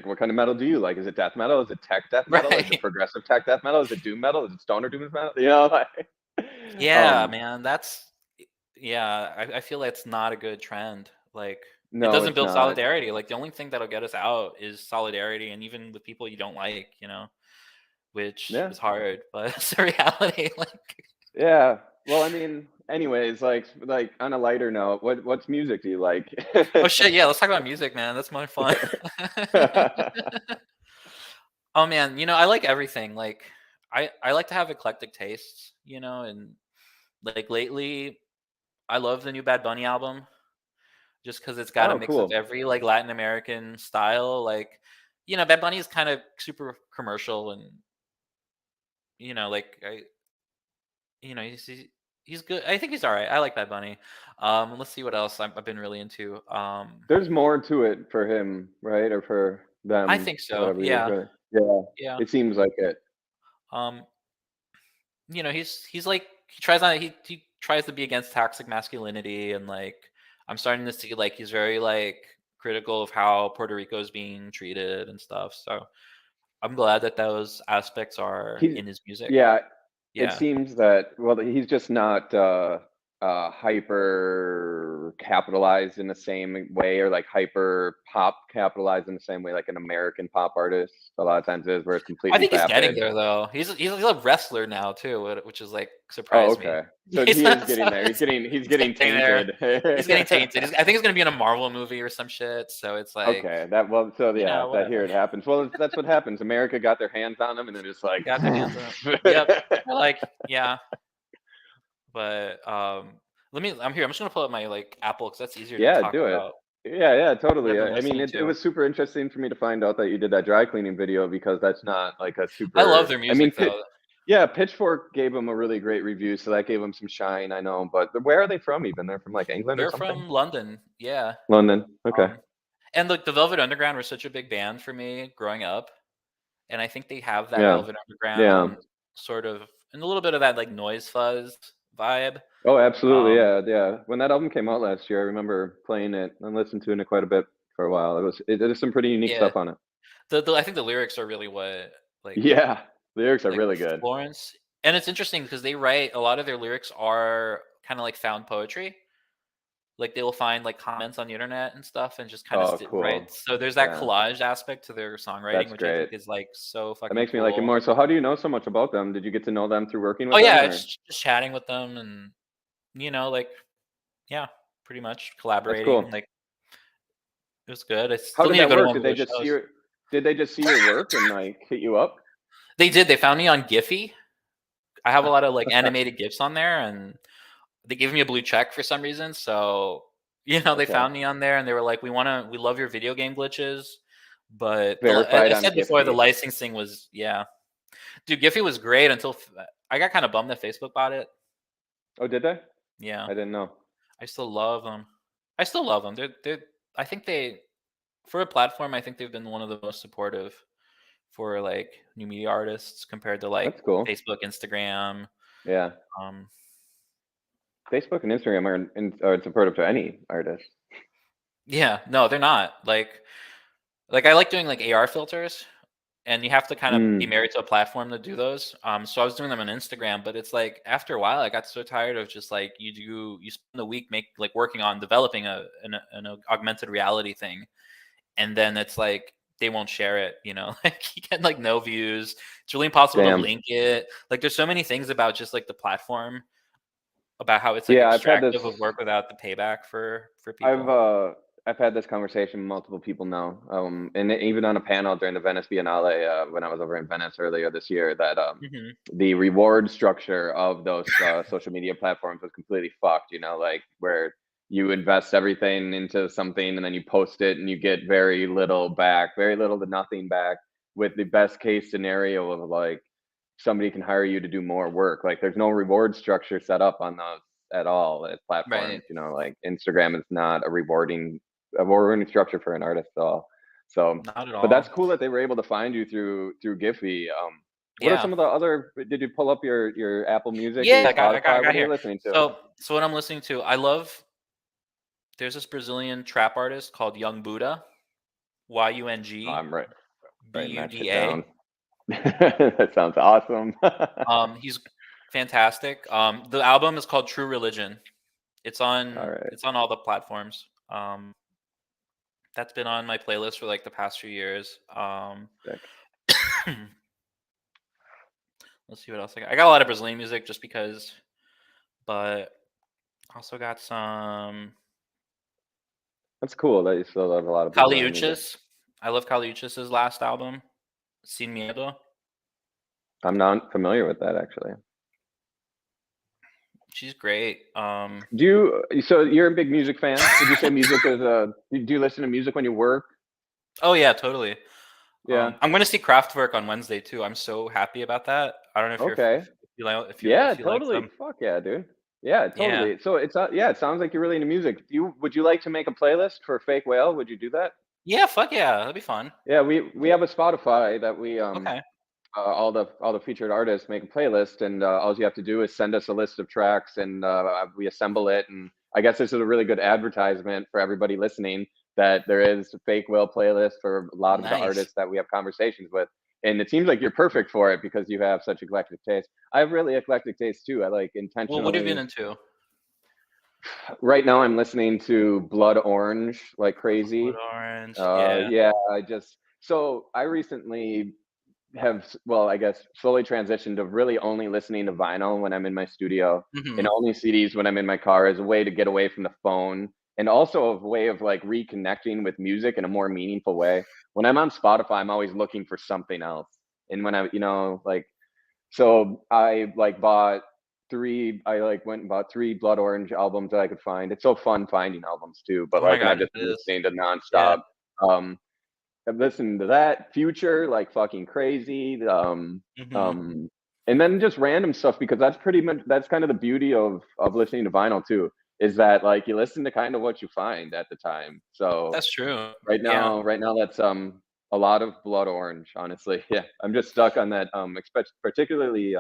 what kind of metal do you like? Is it death metal? Is it tech death metal? Is it right. progressive tech death metal? Is it doom metal? Is it stoner doom metal? You know, like, Yeah, um, man, yeah. I feel like it's not a good trend. Like, it no, doesn't it's build not. solidarity. Like, the only thing that'll get us out is solidarity, and even with people you don't like, which Yeah. is hard, but it's a reality. Like, Yeah. Well, I mean, anyways, like on a lighter note, what's music do you like? oh shit, yeah, let's talk about music, man. That's more fun. Oh man, I like everything. Like, I like to have eclectic tastes, and like lately, I love the new Bad Bunny album just because it's got a Oh, mix of cool. every like Latin American style. Like, Bad Bunny is kind of super commercial, and like he's good. I think he's all right. I like Bad Bunny. Let's see what else I've been really into. There's more to it for him, right? Or for I them, think so. whatever you're Yeah, really. Yeah. yeah. It seems like it. Um, he's like he tries to be against toxic masculinity, and like I'm starting to see like he's very like critical of how Puerto Rico is being treated and stuff. So I'm glad that those aspects are He's in his music. yeah, it Yeah. seems that well, he's just not hyper capitalized in the same way, or like hyper pop capitalized in the same way like an American pop artist a lot of times is, where it's I completely think he's getting vapid. there though. He's a wrestler now too, which is like Oh, surprised me. okay. So He's he is so getting there. He's it's, getting he's he's getting getting there. tainted. He's getting tainted. I think he's gonna be in a Marvel movie or some shit. So it's like, Okay, that well, so yeah, that here whatever. it happens. Well, that's what happens. America got their hands on him, and they're just like, Got their hands on it. Yep. They're like, yeah, but I'm here. I'm just gonna pull up my like Apple because that's easier to yeah, talk do it. about Yeah, yeah, what totally. I've been I mean, listening it to. was super interesting for me to find out that you did that dry cleaning video, because that's not like a I love super. their I mean, music though. yeah, Pitchfork gave them a really great review, so that gave them some shine. I know, but where are they from? Even they're from like England or They're something. from London. Yeah. London. Okay. Um, and like the Velvet Underground were such a big band for me growing up, and I think they have that Yeah. Velvet Yeah. Underground sort of and a little bit of that like noise fuzz vibe. Oh, absolutely. Um, Yeah, yeah. When that album came out last year, I remember playing it and listening to it quite a bit for a while. There's some pretty unique yeah, stuff on it. I think the lyrics are really what like Yeah, lyrics are like really good. Florence, and it's interesting because they write a lot of their lyrics are kind of like found poetry. Like they will find like comments on the internet and stuff, and just kind of Oh, write. cool. So there's that Yeah, collage aspect to their songwriting, that's which I think great. is like so That fucking makes me like it cool. more. So, how do you know so much about them? Did you get to know them through working Oh with them, yeah, or? it's just chatting with them and like yeah, pretty much That's collaborating. cool. Like it was good. I How still did need to that go to work? one of those shows. Did they just see your work and like hit you up? They did. They found me on Giphy. I have a lot of like animated GIFs on there, and they gave me a blue check for some reason. So they Okay. found me on there, and they were like, we love your video game glitches." But Verified I on said before, the Giphy. licensing was, yeah, dude. Giphy was great until I got kind of bummed that Facebook bought it. Oh, did they? Yeah, I didn't know. I still love them. I still love them. They're. I think for a platform, I think they've been one of the most supportive for like new media artists compared to like That's cool. Facebook, Instagram. Yeah. Um, Facebook and Instagram are supportive to any artist. yeah, no, they're not. Like I like doing like AR filters, and you have to kind of be Mm, married to a platform to do those. So I was doing them on Instagram, but it's like after a while, I got so tired of just like you spend the week working on developing an augmented reality thing, and then it's like they won't share it. Like you get like no views. It's really impossible to damn. link it. Like there's so many things about just like the platform about how it's like Yeah, I've had this. extractive of work without the payback for I've people. uh I've had this conversation with multiple people now, and even on a panel during the Venice Biennale, when I was over in Venice earlier this year, that Hmm. the reward structure of those social media platforms was completely fucked. Like where you invest everything into something and then you post it and you get very little back, very little to nothing back. With the best case scenario of like somebody can hire you to do more work. Like there's no reward structure set up on those at all as Right. platforms. Like Instagram is not a rewarding or structure for an artist at all. So, Not at but that's all. cool that they were able to find you through Giphy. What are Yeah. some of the other? Did you pull up your Apple Music or Yeah, your I Spotify? got What are you here. listening to? So what I'm listening to, I love. There's this Brazilian trap artist called Young Buddha, Oh, I'm writing that shit Buda. down. That sounds awesome. He's fantastic. The album is called True Religion. It's All on right, it's on all the platforms. That's been on my playlist for like the past few years. sick. Let's see what else I got. I got a lot of Brazilian music just because, but also got some That's cool that you still have a lot of Brazilian music. Caliuchis. I love Caliuchis's last album, Sin Miedo. I'm not familiar with that actually. She's great. So you're a big music fan? Would you say music is do you listen to music when you work? Oh yeah, totally. Yeah. I'm going to see Kraftwerk on Wednesday too. I'm so happy about that. I don't know if Okay. if Yeah, you like totally. them. Fuck yeah, dude. Yeah, Yeah. totally. So it's yeah, it sounds like you're really into music. Would you like to make a playlist for Fake Whale? Would you do that? Yeah, fuck yeah. That'd be fun. Yeah, we have a Spotify that we Okay. all the featured artists make a playlist, and all you have to do is send us a list of tracks, and we assemble it. And I guess this is a really good advertisement for everybody listening that there is a Fake Whale playlist for a lot of the Nice. artists that we have conversations with. And it seems like you're perfect for it because you have such eclectic taste. I have really eclectic taste too. I like Well, what have you been intentionally. into? Right now, I'm listening to Blood Orange like Blood crazy. Orange. Yeah. Yeah, I recently well, I guess slowly transitioned to really only listening to vinyl when I'm in my studio and Hmm. only CDs when I'm in my car as a way to get away from the phone and also a way of like reconnecting with music in a more meaningful way. When I'm on Spotify, I'm always looking for something else. And when like, so I like went and bought 3 Blood Orange albums that I could find. It's so fun finding albums too, but Oh my like, and god, I've it just been is. listening to Yeah. nonstop. Um, I've listened to that, Future, like fucking crazy. Hmm. And then just random stuff because that's kind of the beauty of listening to vinyl too, is that like you listen to kind of what you find at the time. So That's true. right Yeah. now, that's a lot of Blood Orange, honestly. Yeah, I'm just stuck on that. Particularly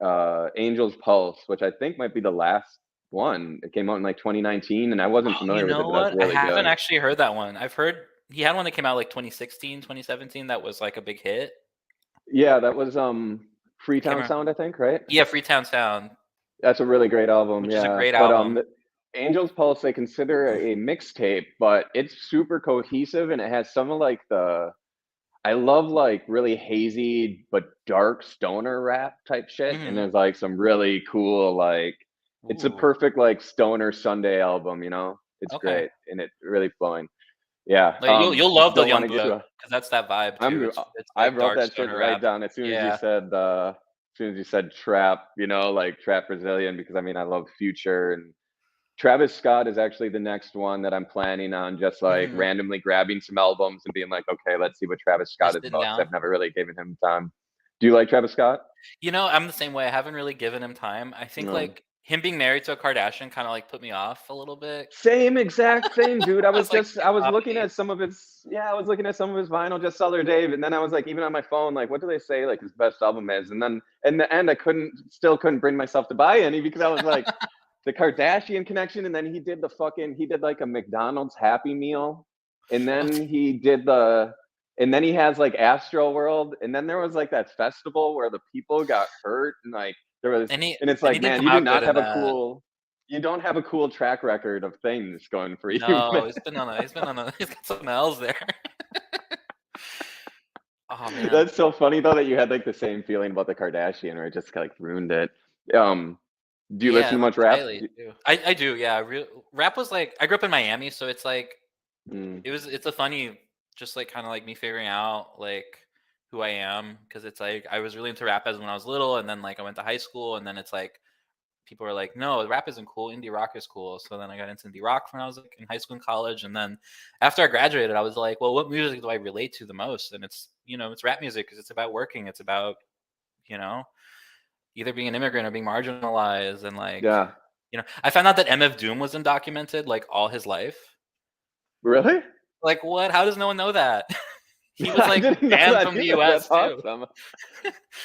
Angel's Pulse, which I think might be the last one. It came out in like 2019, and I wasn't Oh, you familiar with it, know but that's what? I really haven't good. actually heard that one. I've heard he had one that came out like 2016, 2017 that was like a big hit. Yeah, that was I can't Freetown remember. Sound, I think, right? Yeah, Freetown Sound, That's a really great album, which is a yeah. great But album. Angel's Pulse, they consider a mixtape, but it's super cohesive and it has some of like I love like really hazy but dark stoner rap type shit. And Hmm. there's like some really cool like it's a Ooh. perfect like stoner Sunday album, you know? It's Okay. great and it's really flowing. Yeah. Like you'll love the Don't want Young to get Buddha to a because that's that vibe too. I'm It's I like wrote dark that shit stoner right rap. down Yeah. as soon as you said trap, like trap Brazilian, because I mean I love Future and Travis Scott is actually the next one that I'm planning on just like Hmm. randomly grabbing some albums and being like, okay, let's see what Travis Scott Just is sitting about because down. I've never really given him time. Do you like Travis Scott? I'm the same way. I haven't really given him time. I think No. like him being married to a Kardashian kind of like put me off a little bit. Same exact thing, dude. I was like, I too was looking poppy. at some of his I was looking at some of his vinyl just the other day, and then I was like, even on my phone, like, what do they say like his best album is? And then in the end, I couldn't bring myself to buy any because I was like, the Kardashian connection, and then he did like a McDonald's Happy Meal, and Oh, then he has like Astro World, and then there was like that festival where the people got hurt, and like there was, and he and it's and he like, didn't man, come out good in that. you don't have a cool track record of things going for you, No, man. he's got something else there. Oh man. That's so funny though that you had like the same feeling about the Kardashian, or it just like ruined it. Um, do you listen Yeah, to like much rap? Kylie too. I do, yeah. Rap was like I grew up in Miami, so it's like Mm, it's a funny just like kind of like me figuring out like who I am because it's like I was really into rap as when I was little and then like I went to high school and then it's like people are like, no, rap isn't cool. Indie rock is cool. So then I got into indie rock when I was like in high school and college. And then after I graduated, I was like, well, what music do I relate to the most? And it's rap music because it's about working. It's about, you know, either being an immigrant or being marginalized. And like, yeah. I found out that MF Doom was undocumented like all his life. Really? Like, what? How does no one know that? He was I like didn't know banned that from the either. That's US too. awesome.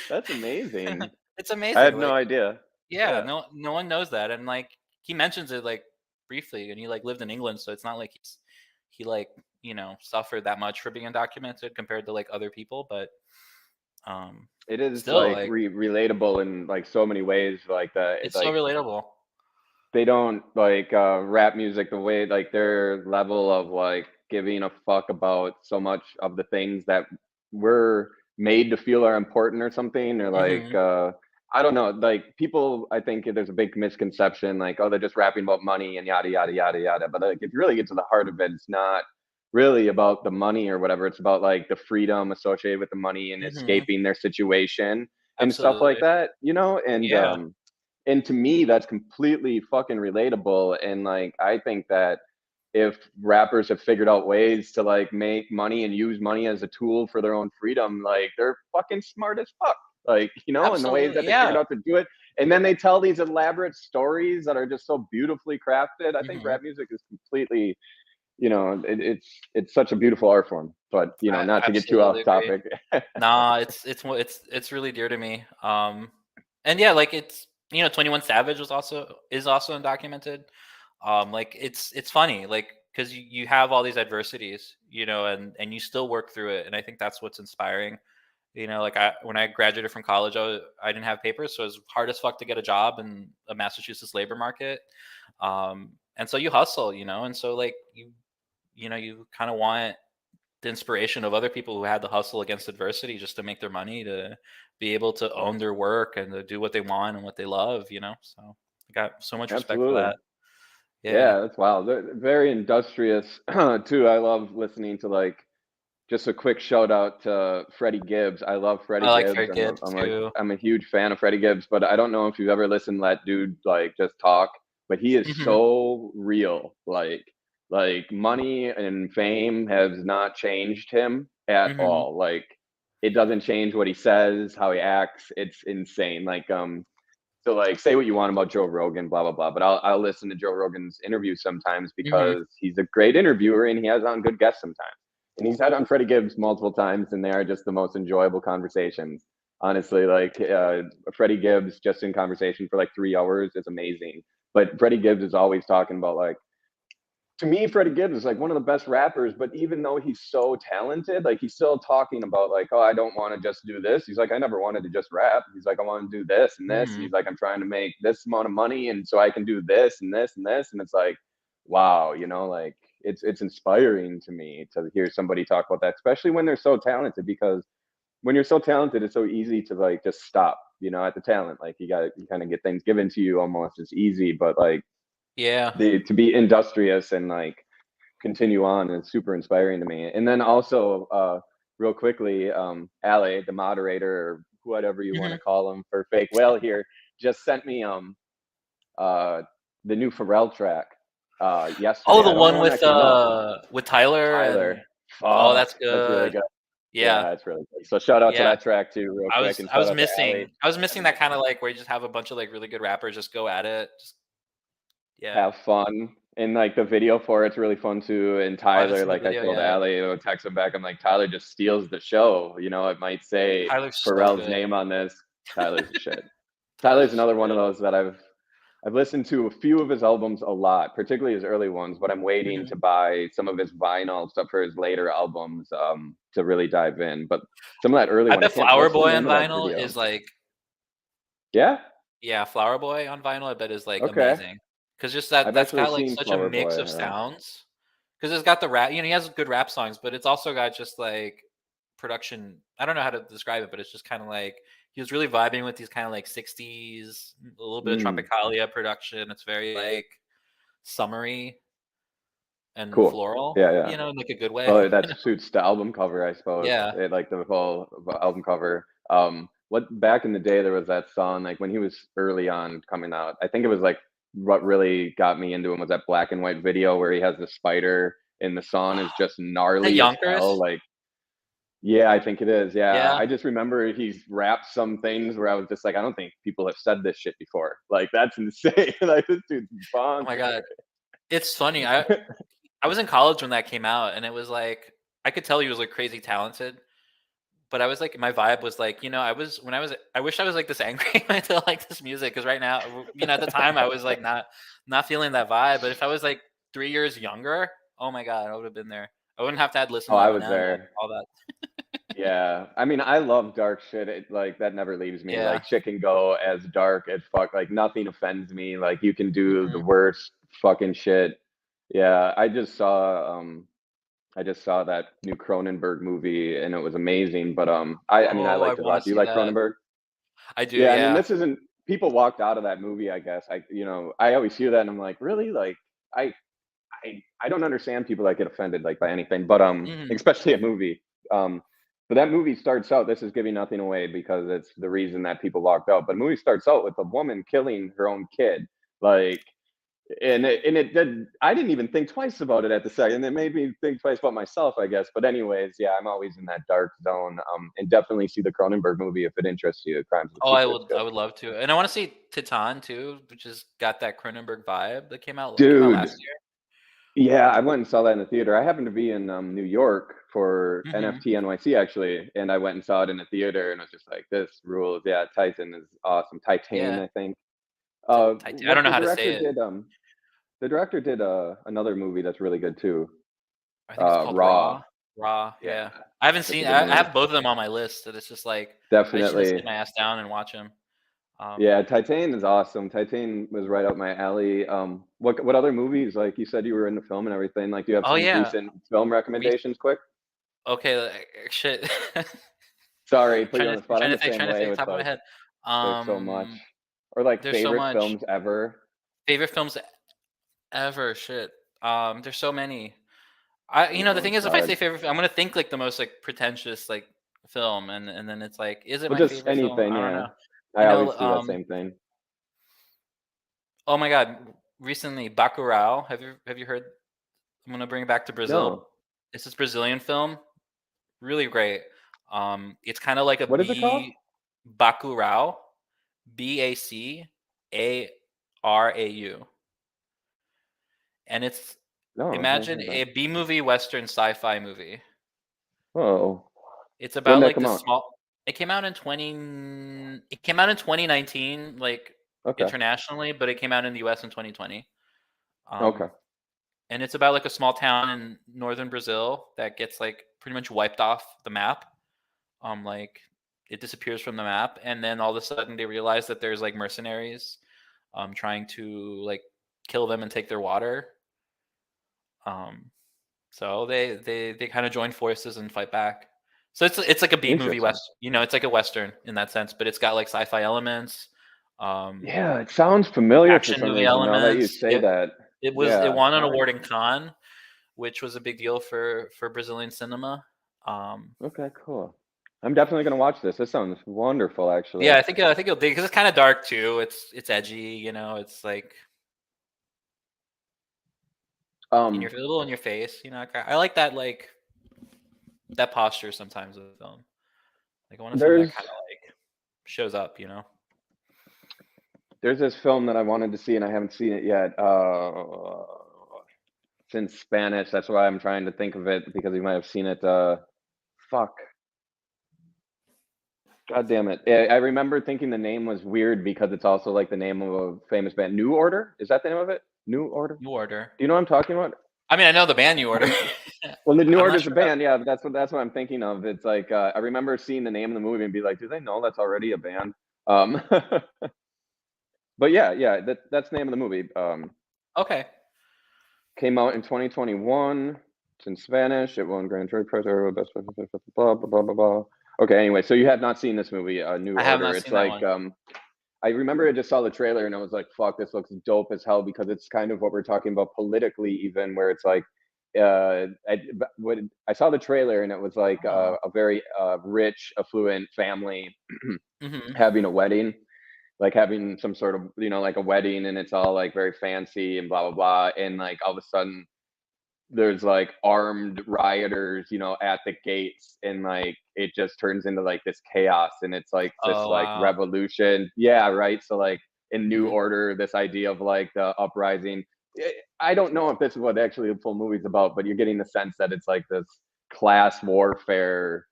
That's amazing. It's I had amazing. no Like, idea. yeah, Yeah. no one knows that. And like he mentions it like briefly, and he like lived in England, so it's not like he like, suffered that much for being undocumented compared to like other people, but um It is still like like relatable in like so many ways. Like that, it's so like relatable. they don't like rap music the way like their level of like giving a fuck about so much of the things that we're made to feel are important or something, or like Mhm. I don't know, like people, I think there's a big misconception like, oh, they're just rapping about money and yada yada yada yada, but like if you really get to the heart of it, it's not really about the money or whatever. It's about like the freedom associated with the money and Mhm. escaping their situation and stuff like Absolutely. that, Yeah. and to me that's completely fucking relatable. And like I think that if rappers have figured out ways to like make money and use money as a tool for their own freedom, like they're fucking smart as fuck, like, and the ways Absolutely. that they figured Yeah. out to do it. And then they tell these elaborate stories that are just so beautifully crafted. I think Mhm. rap music is completely, it's such a beautiful art form. But I not to get too absolutely off agree. topic. Nah, it's really dear to me. And yeah, like it's 21 Savage is also undocumented. Like it's funny, like because you have all these adversities, and you still work through it, and I think that's what's inspiring. Like when I graduated from college, I didn't have papers, so it was hard as fuck to get a job in a Massachusetts labor market. And so you hustle, and so like you kind of want the inspiration of other people who had to hustle against adversity just to make their money, to be able to own their work and to do what they want and what they love. So I got so much respect for Absolutely. that. Yeah. Yeah, that's wild. They're very industrious too. I love listening to like, just a quick shout out to Freddie Gibbs. I love Freddie I like Gibbs. Fair Gibbs too. I'm a huge fan of Freddie Gibbs, but I don't know if you've ever listened to that dude like just talk. But he is Hmm. so real. Like money and fame has not changed him at Hmm. all. Like it doesn't change what he says, how he acts. It's insane. Like so like say what you want about Joe Rogan, blah blah blah, but I'll listen to Joe Rogan's interviews sometimes Hmm. because he's a great interviewer and he has on good guests sometimes. And he's had on Freddie Gibbs multiple times, and they are just the most enjoyable conversations. Honestly, like Freddie Gibbs just in conversation for like 3 hours is amazing. But Freddie Gibbs is always talking about like, to me, Freddie Gibbs is like one of the best rappers, but even though he's so talented, like he's still talking about like, oh, I don't want to just do this. He's like, I never wanted to just rap. He's like, I want to do this and this. And Hmm. he's like, I'm trying to make this amount of money, and so I can do this and this and this. And it's like, wow, like it's inspiring to me to hear somebody talk about that, especially when they're so talented, because when you're so talented, it's so easy to like just stop, at the talent. Like you kind of get things given to you almost as easy, but like Yeah. the to be industrious and like continue on is super inspiring to me. And then also, real quickly, Ali, the moderator or whatever you want to Hmm. call him for Fake Whale here, just sent me uh the new Pharrell track Oh, yesterday. the I don't know one when that came out. with Tyler Tyler, and oh, fuck, that's that's really good. good. Yeah. Yeah, it's really good. So shout out to Yeah. that track too, real I quick, was and I shout was out to Ali. missing I was missing that kind of like where you just have a bunch of like really good rappers just go at it. Just yeah. Have fun. And like the video for it's really fun too. And Oh, I haven't Tyler, seen the like I video told yet. Ali, I would text him back. I'm like, Tyler just steals the show. It might say Tyler's so Pharrell's good. name on this. Tyler's the shit. Tyler's Tyler's so another one of good. those that I've listened to a few of his albums a lot, particularly his early ones, but I'm waiting Mhm. to buy some of his vinyl stuff for his later albums to really dive in. But some of that early I one, I bet can't, Flower what's the Boy name on of that vinyl video? is like Yeah? yeah, Flower Boy on vinyl I bet is like Okay. amazing. Cause just I've that's actually got like seen such a Flower mix Boy. of sounds. Cause it's got the rap, he has good rap songs, but it's also got just like production. I don't know how to describe it, but it's just kind of like he was really vibing with these kind of like 60s, a little bit of Mm, Tropicalia production. It's very like summery and cool. floral, Yeah, yeah. in like a good way. Well, that suits the album cover, I suppose. Yeah. Like the whole album cover. What back in the day there was that song like when he was early on coming out. I think it was like what really got me into him was that black and white video where he has the spider and the song is just Is that gnarly as hell. Yonkers? Like, yeah, I think it is. Yeah, Yeah. I just remember he's rapped some things where I was just like, I don't think people have said this shit before. Like that's insane. Like this dude's Oh my bonkers. god. It's funny. I was in college when that came out, and it was like I could tell he was like crazy talented, but I was like my vibe was like, I wish I was like this angry to like this music, because right now, at the time I was like not feeling that vibe. But if I was like 3 years younger, oh my god, I would have been there. I wouldn't have to have listened Oh, to I was Eminem and there. all that. Yeah, I mean, I love dark shit. Like that never leaves me. Yeah. Like shit can go as dark as fuck. Like nothing offends me. Like you can do the Hmm. worst fucking shit. Yeah, I just saw that new Cronenberg movie and it was amazing. But I mean, I Oh, I like to want watch. to Do you see like that. Cronenberg? I do. Yeah, I mean, Yeah. this isn't. People walked out of that movie. I guess I always hear that and I'm like, really? Like I I don't understand people that get offended like by anything, but Hmm. especially a movie. Um, but that movie starts out. This is giving nothing away because it's the reason that people walked out. But the movie starts out with a woman killing her own kid, like, and it did. I didn't even think twice about it at the second. It made me think twice about myself, I guess. But anyways, yeah, I'm always in that dark zone. And definitely see the Cronenberg movie if it interests you. Crimes of the Oh, Future. It's good, I would love to, and I want to see Titan too, which has got that Cronenberg vibe that came out dude. last year. Yeah, I went and saw that in the theater. I happened to be in New York for Hmm. NFT NYC actually, and I went and saw it in the theater, and I was just like, "This rules!" Yeah, Titan is awesome. Titan, Yeah. I think. I don't What know how to say it. the director did another movie that's really good too. I think it's called Raw. Raw. Raw, Yeah, yeah. I haven't that's a seen. good I movie. have both of them on my list, and it's just like I just need to sit Definitely. my ass down and watch them. Yeah, Titan is awesome. Titan was right up my alley. What other movies? Like you said, you were into film and everything. Like, do you have Oh some yeah, recent film Re- recommendations? Quick. okay, shit. Sorry, put you on the spot. I'm the same Trying to way think with top of my like head. there's so much. Um, Or like there's so favorite much. films ever. Favorite films ever. Shit. There's so many. The Oh, thing it's is, if I hard. say favorite, I'm gonna think like the most like pretentious like film, and then it's like, is it Well, my just favorite film? anything, I don't yeah. know. I I know. always do that same thing. Oh my god! Recently, Bacurau. Have you heard? I'm gonna bring it back to Brazil. No. It's this Brazilian film, really great. It's kind of like a What is it called? B Bacurau, Bacarau, and it's No, I've never imagine heard that. a B movie Western sci-fi movie. Oh. It's When about did that like come this out? small. It came out in 2019, like Okay. internationally, but it came out in the U.S. in 2020. Um, Okay. and it's about like a small town in northern Brazil that gets like pretty much wiped off the map. Like it disappears from the map, and then all of a sudden they realize that there's like mercenaries, trying to like kill them and take their water. Um, so they kind of join forces and fight back. So it's like a B movie Interesting. west. It's like a western in that sense, but it's got like sci-fi elements, Yeah, it sounds familiar for action some movie reason now that you elements. say that. It Yeah. won an All right. award in Cannes, which was a big deal for Brazilian cinema. Um, Okay, cool. I'm definitely gonna watch this. This sounds wonderful, yeah, actually. I think you'll dig because it's kind of dark too. It's edgy, It's like Um, a little in your face. I like that posture sometimes of film. Like I want something that there's kind of like shows up. there's this film that I wanted to see and I haven't seen it yet. It's in Spanish. That's why I'm trying to think of it because you might have seen it. Fuck. God damn it. I remember thinking the name was weird because it's also like the name of a famous band. New Order? Is that the name of it? New Order? New Order. Do you know what I'm talking about? I mean, I know the band New Order. Well, the New I'm not Order's a sure. band. Yeah, but that's what I'm thinking of. It's like I remember seeing the name of the movie and be like, do they know that's already a band? But yeah, that's the name of the movie. Okay. Came out in 2021. It's in Spanish. It won Grand Jury Prize. Best blah blah blah blah blah. Okay, anyway, so you have not seen this movie, New I have Order. not It's seen that like one. I remember I just saw the trailer and I was like, "Fuck, this looks dope as hell," because it's kind of what we're talking about politically, even where it's like, when I saw the trailer and it was like Oh. a very rich, affluent family Hmm. having a wedding, like having some sort of like a wedding, and it's all like very fancy and blah blah blah, and like all of a sudden there's like armed rioters, at the gates, and like it just turns into like this chaos, and it's like this Oh like wow. revolution. Yeah, right. So like in New Hmm. Order, this idea of like the uprising. I don't know if this is what actually the full movie's about, but you're getting the sense that it's like this class warfare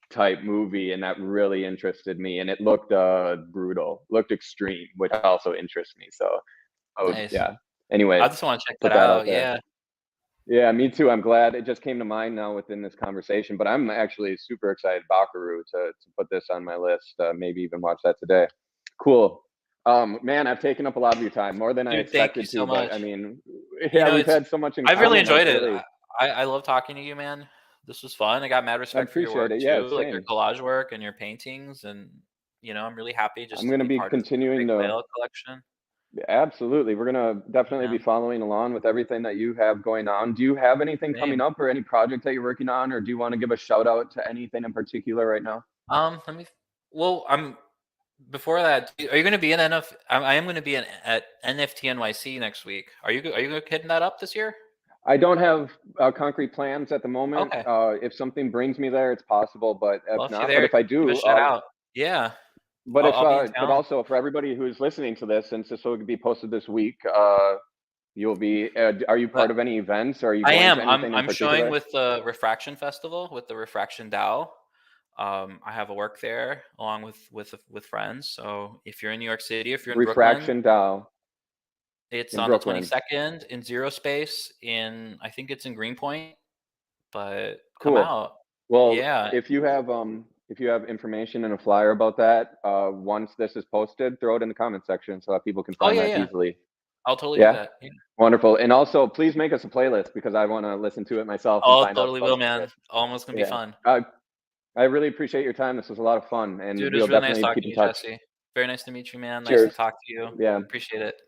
type movie, and that really interested me. And it looked brutal, looked extreme, which also interests me. So, Nice. yeah. I Anyways, just want to check put that that out out. there. Yeah. Yeah, me too. I'm glad it just came to mind now within this conversation. But I'm actually super excited, Bakaru, to put this on my list. Maybe even watch that today. Cool. Man, I've taken up a lot of your time, more than I Dude, thank you expected so to. But I much. mean, You yeah, know, we've it's had so much in I've really common. enjoyed it. I love talking to you, man. This was fun. I got mad I respect for your appreciate work it. Yeah, too, like your same. collage work and your paintings, and I'm really happy I'm just to gonna be be part of this continuing Fake to. Whale collection. Absolutely, we're gonna definitely be Yeah. following along with everything that you have going on. Do you have anything coming Same. up, or any project that you're working on, or do you want to give a shout out to anything in particular right now? Let me. Well, I'm before that. Are you going to be in NF? I am going to be at NFT NYC next week. Are you hitting that up this year? I don't have concrete plans at the moment. Okay. If something brings me there, it's possible, but if Well, if you're not, but there, if I give a do, shout out. Yeah. I'll be in but town. also for everybody who's listening to this, since this will be posted this week, you'll be. Are you But part of any events? Or are you I going am. to I'm anything in I'm showing particular? with the Refraction Festival with the Refraction DAO. I have a work there along with friends. So if you're in New York City, if you're in Brooklyn, Refraction DAO it's in on the Brooklyn. 22nd in Zero Space I think it's in Greenpoint, but come Cool. out. Well, Yeah. if you have information and a flyer about that, once this is posted, throw it in the comment section so that people can Oh find yeah, that yeah. easily. I'll totally do Yeah, that. Yeah. wonderful. And also, please make us a playlist because I want to listen to it myself and Oh, find out totally about will, some man. shit. Almost gonna be Yeah, fun. I really appreciate your time. This was a lot of fun, and Dude, it we'll was really nice definitely talking keep to in you, touch. Jesse. Very nice to meet you, man. Nice to Cheers. talk to you. Yeah. Appreciate it.